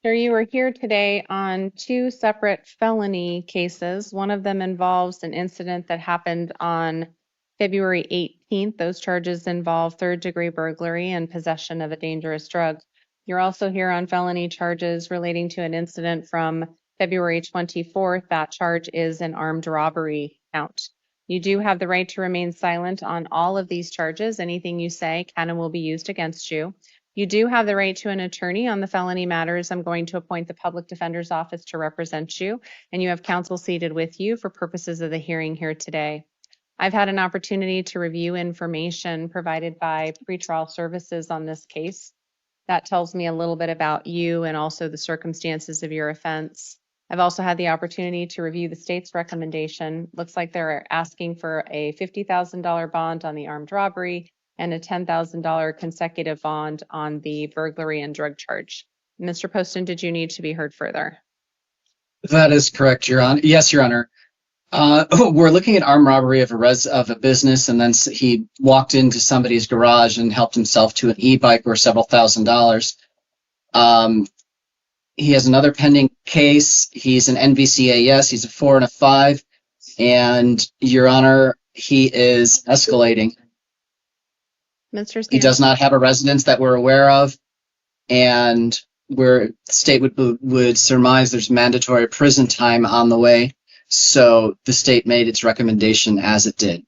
Sir, you are here today on two separate felony cases. One of them involves an incident that happened on February 18th. Those charges involve third-degree burglary and possession of a dangerous drug. You're also here on felony charges relating to an incident from February 24th. That charge is an armed robbery count. You do have the right to remain silent on all of these charges. Anything you say can and will be used against you. You do have the right to an attorney on the felony matters. I'm going to appoint the public defender's office to represent you, and you have counsel seated with you for purposes of the hearing here today. I've had an opportunity to review information provided by pretrial services on this case. That tells me a little bit about you and also the circumstances of your offense. I've also had the opportunity to review the state's recommendation. Looks like they're asking for a $50,000 bond on the armed robbery and a $10,000 consecutive bond on the burglary and drug charge. Mr. Poston, did you need to be heard further? That is correct, Your Honor. Yes, Your Honor. We're looking at armed robbery of a business, and then he walked into somebody's garage and helped himself to an e-bike worth several $1,000s. He has another pending case. He's an NVCAS. He's a 4 and a 5, and Your Honor, he is escalating. Mr. He does not have a residence that we're aware of, and the state would surmise there's mandatory prison time on the way. So the state made its recommendation as it did.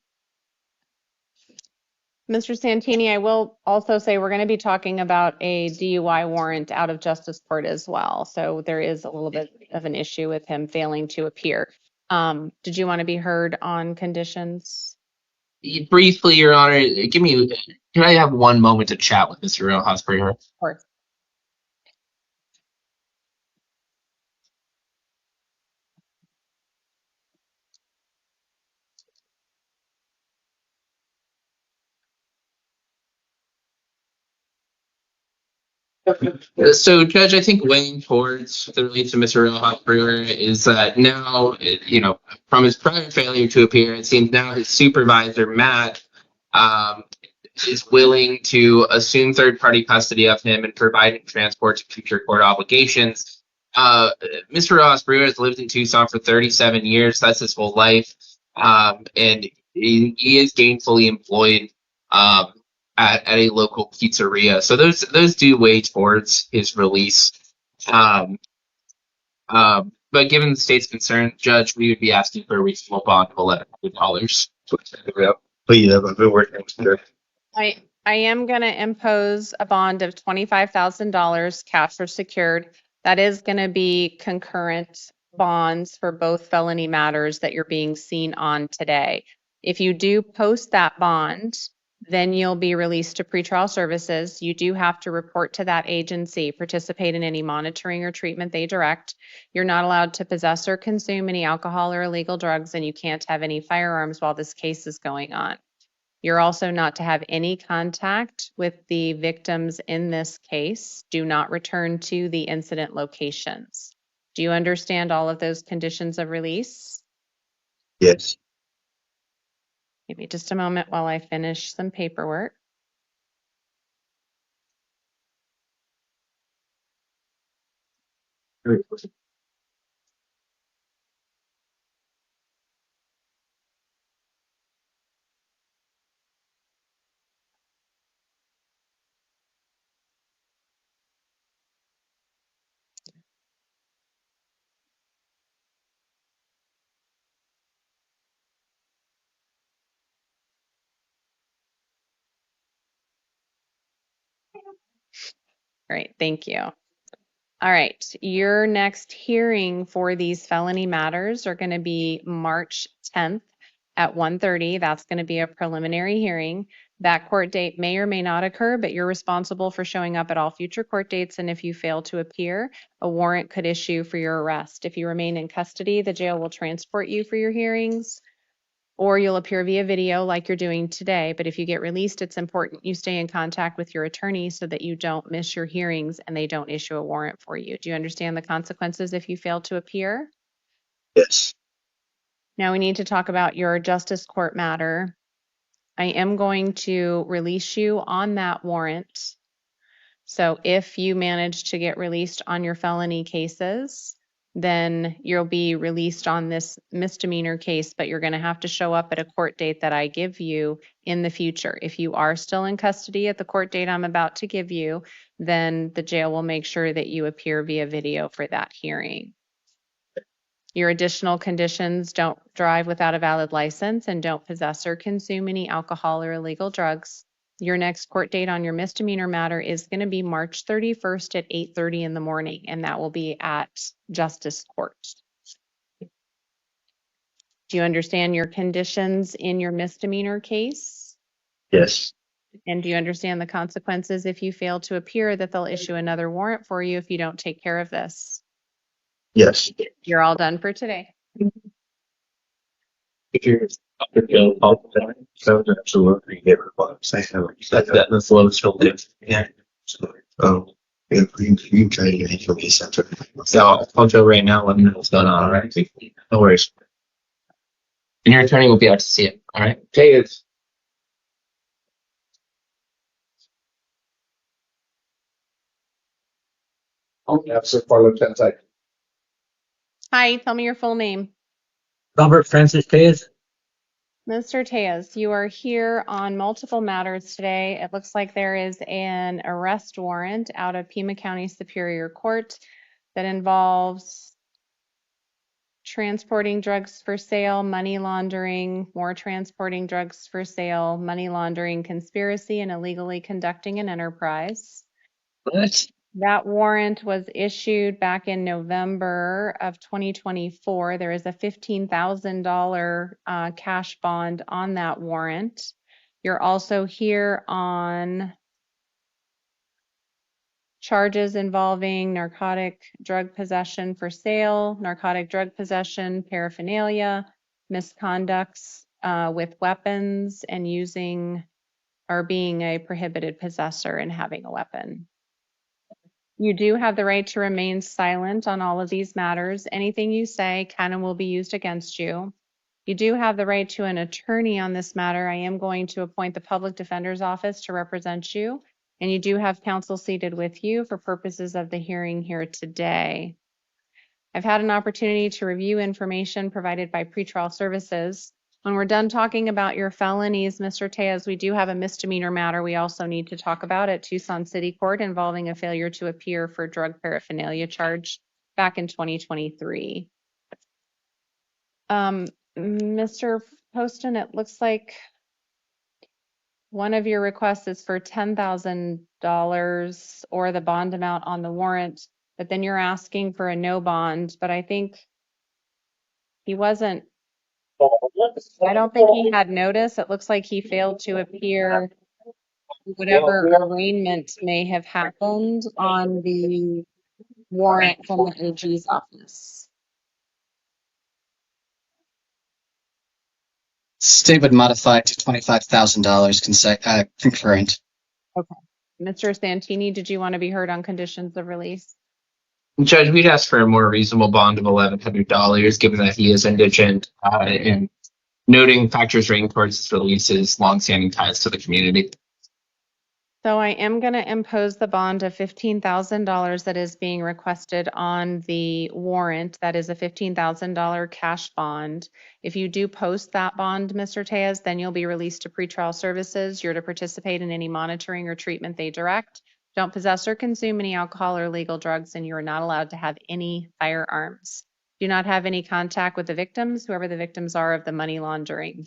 Mr. Santini, I will also say we're going to be talking about a DUI warrant out of justice court as well. So there is a little bit of an issue with him failing to appear. Did you want to be heard on conditions? Briefly, Your Honor, can I have one moment to chat with Mr. Rojas for her? Of course. So, Judge, I think weighing towards the release of Mr. Rojas Brewer is that now, from his prior failure to appear, it seems now his supervisor, Matt, is willing to assume third-party custody of him and provide him transport to future court obligations. Mr. Rojas Brewer has lived in Tucson for 37 years. That's his whole life. And he is gainfully employed at a local pizzeria. So those do weigh towards his release. But given the state's concern, Judge, we would be asking for a reasonable bond of $1,100. Please, I've been working today. I am going to impose a bond of $25,000 cash or secured. That is going to be concurrent bonds for both felony matters that you're being seen on today. If you do post that bond, then you'll be released to pretrial services. You do have to report to that agency, participate in any monitoring or treatment they direct. You're not allowed to possess or consume any alcohol or illegal drugs, and you can't have any firearms while this case is going on. You're also not to have any contact with the victims in this case. Do not return to the incident locations. Do you understand all of those conditions of release? Yes. Give me just a moment while I finish some paperwork. Great, thank you. All right, your next hearing for these felony matters are going to be March 10th at 1:30. That's going to be a preliminary hearing. That court date may or may not occur, but you're responsible for showing up at all future court dates. And if you fail to appear, a warrant could issue for your arrest. If you remain in custody, the jail will transport you for your hearings, or you'll appear via video like you're doing today. But if you get released, it's important you stay in contact with your attorney so that you don't miss your hearings and they don't issue a warrant for you. Do you understand the consequences if you fail to appear? Yes. Now we need to talk about your justice court matter. I am going to release you on that warrant. So if you manage to get released on your felony cases, then you'll be released on this misdemeanor case, but you're going to have to show up at a court date that I give you in the future. If you are still in custody at the court date I'm about to give you, then the jail will make sure that you appear via video for that hearing. Your additional conditions: don't drive without a valid license and don't possess or consume any alcohol or illegal drugs. Your next court date on your misdemeanor matter is going to be March 31st at 8:30 in the morning, and that will be at Justice Court. Do you understand your conditions in your misdemeanor case? Yes. And do you understand the consequences if you fail to appear, that they'll issue another warrant for you if you don't take care of this? Yes. You're all done for today. If you're up to go all the time, so absolutely get replies. That's the lowest field is. Yeah. If you try to get information. So I'll go right now. Let me know what's going on. All right. No worries. And your attorney will be out to see it. All right. Okay. It's Officer for Lieutenant. Hi, tell me your full name. Robert Francis Tejas. Mr. Tejas, you are here on multiple matters today. It looks like there is an arrest warrant out of Pima County Superior Court that involves transporting drugs for sale, money laundering, more transporting drugs for sale, money laundering, conspiracy, and illegally conducting an enterprise. What? That warrant was issued back in November of 2024. There is a $15,000 cash bond on that warrant. You're also here on charges involving narcotic drug possession for sale, narcotic drug possession, paraphernalia, misconducts with weapons, and using or being a prohibited possessor and having a weapon. You do have the right to remain silent on all of these matters. Anything you say can and will be used against you. You do have the right to an attorney on this matter. I am going to appoint the public defender's office to represent you, and you do have counsel seated with you for purposes of the hearing here today. I've had an opportunity to review information provided by pretrial services. When we're done talking about your felonies, Mr. Tejas, we do have a misdemeanor matter we also need to talk about at Tucson City Court involving a failure to appear for drug paraphernalia charge back in 2023. Mr. Poston, it looks like one of your requests is for $10,000 or the bond amount on the warrant, but then you're asking for a no bond, but I think he wasn't, I don't think he had notice. It looks like he failed to appear. Whatever arraignment may have happened on the warrant from the AG's office. State would modify to $25,000 concurrent. Okay. Mr. Santini, did you want to be heard on conditions of release? Judge, we'd ask for a more reasonable bond of $1,100, given that he is indigent, and noting factors relating towards his release's longstanding ties to the community. So I am going to impose the bond of $15,000 that is being requested on the warrant. That is a $15,000 cash bond. If you do post that bond, Mr. Tejas, then you'll be released to pretrial services. You're to participate in any monitoring or treatment they direct. Don't possess or consume any alcohol or illegal drugs, and you are not allowed to have any firearms. Do not have any contact with the victims, whoever the victims are of the money laundering.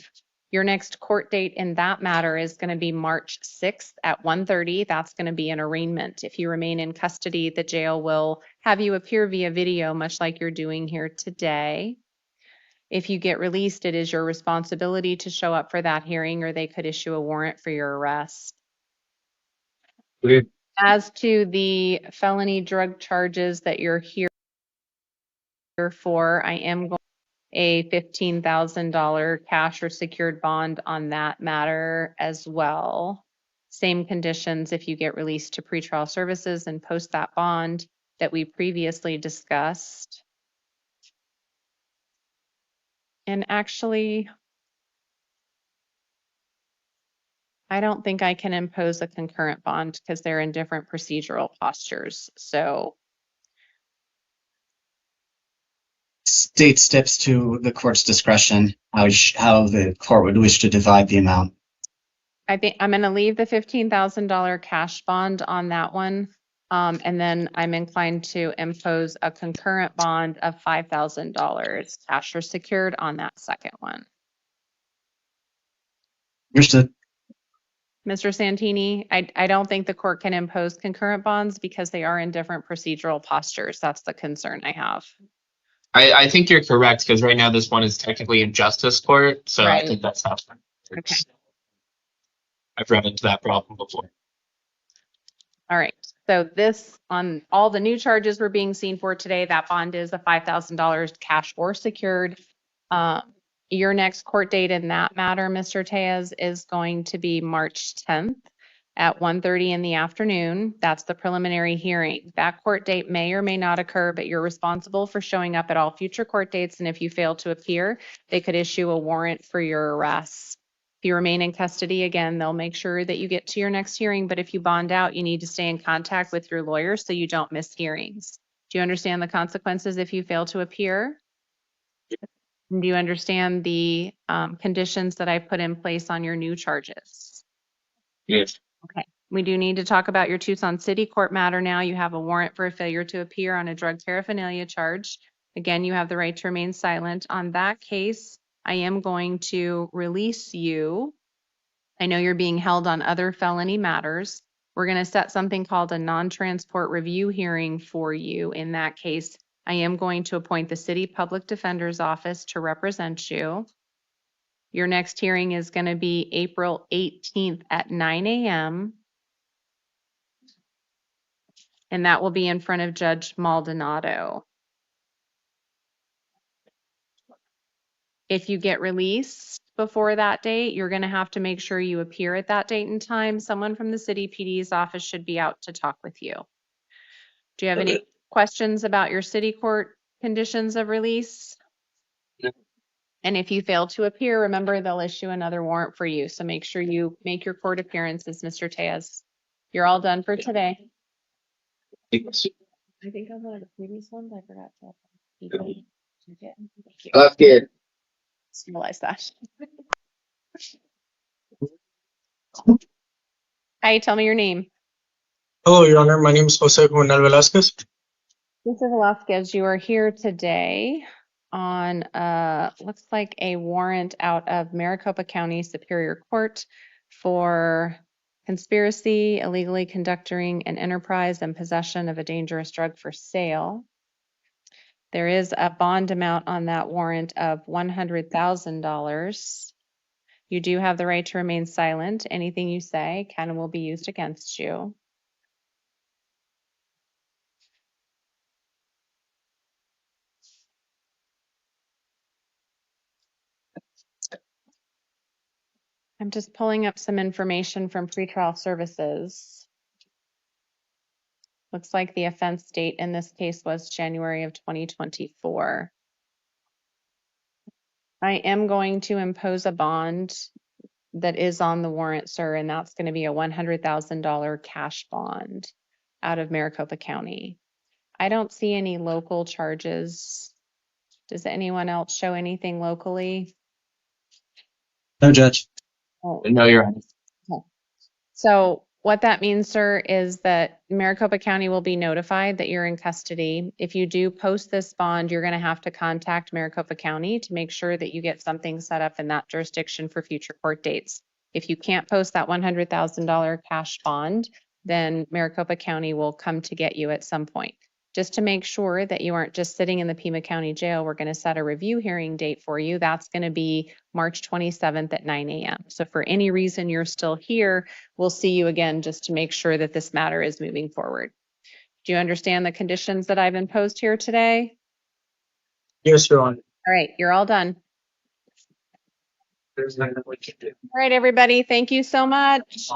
Your next court date in that matter is going to be March 6th at 1:30. That's going to be an arraignment. If you remain in custody, the jail will have you appear via video, much like you're doing here today. If you get released, it is your responsibility to show up for that hearing, or they could issue a warrant for your arrest. Okay. As to the felony drug charges that you're here for, I am going a $15,000 cash or secured bond on that matter as well. Same conditions if you get released to pretrial services and post that bond that we previously discussed. And actually, I don't think I can impose a concurrent bond because they're in different procedural postures. So State steps to the court's discretion, how the court would wish to divide the amount. I think I'm going to leave the $15,000 cash bond on that one. And then I'm inclined to impose a concurrent bond of $5,000 cash or secured on that second one. Understood. Mr. Santini, I don't think the court can impose concurrent bonds because they are in different procedural postures. That's the concern I have. I think you're correct because right now this one is technically in justice court, so I think that's how it works. Okay. I've run into that problem before. All right. So this, on all the new charges we're being seen for today, that bond is a $5,000 cash or secured. Your next court date in that matter, Mr. Tejas, is going to be March 10th at 1:30 in the afternoon. That's the preliminary hearing. That court date may or may not occur, but you're responsible for showing up at all future court dates. And if you fail to appear, they could issue a warrant for your arrest. If you remain in custody, again, they'll make sure that you get to your next hearing. But if you bond out, you need to stay in contact with your lawyer so you don't miss hearings. Do you understand the consequences if you fail to appear? Do you understand the conditions that I put in place on your new charges? Yes. Okay. We do need to talk about your Tucson City Court matter now. You have a warrant for a failure to appear on a drug paraphernalia charge. Again, you have the right to remain silent. On that case, I am going to release you. I know you're being held on other felony matters. We're going to set something called a non-transport review hearing for you. In that case, I am going to appoint the City Public Defender's Office to represent you. Your next hearing is going to be April 18th at 9 a.m. And that will be in front of Judge Maldonado. If you get released before that date, you're going to have to make sure you appear at that date and time. Someone from the city PD's office should be out to talk with you. Do you have any questions about your city court conditions of release? No. And if you fail to appear, remember they'll issue another warrant for you. So make sure you make your court appearances, Mr. Tejas. You're all done for today. I think on one of the previous ones, I forgot to. That's good. Just realize that. Hi, tell me your name. Hello, Your Honor. My name is Jose Juvenal Velasquez. Mr. Velasquez, you are here today on looks like a warrant out of Maricopa County Superior Court for conspiracy, illegally conducting an enterprise, and possession of a dangerous drug for sale. There is a bond amount on that warrant of $100,000. You do have the right to remain silent. Anything you say can and will be used against you. I'm just pulling up some information from pretrial services. Looks like the offense date in this case was January of 2024. I am going to impose a bond that is on the warrant, sir, and that's going to be a $100,000 cash bond out of Maricopa County. I don't see any local charges. Does anyone else show anything locally? No, Judge. Oh. No, you're right. Okay. So what that means, sir, is that Maricopa County will be notified that you're in custody. If you do post this bond, you're going to have to contact Maricopa County to make sure that you get something set up in that jurisdiction for future court dates. If you can't post that $100,000 cash bond, then Maricopa County will come to get you at some point. Just to make sure that you aren't just sitting in the Pima County Jail, we're going to set a review hearing date for you. That's going to be March 27th at 9 a.m. So for any reason you're still here, we'll see you again just to make sure that this matter is moving forward. Do you understand the conditions that I've imposed here today? Yes, Your Honor. All right, you're all done. There's nothing we can do. All right, everybody, thank you so much.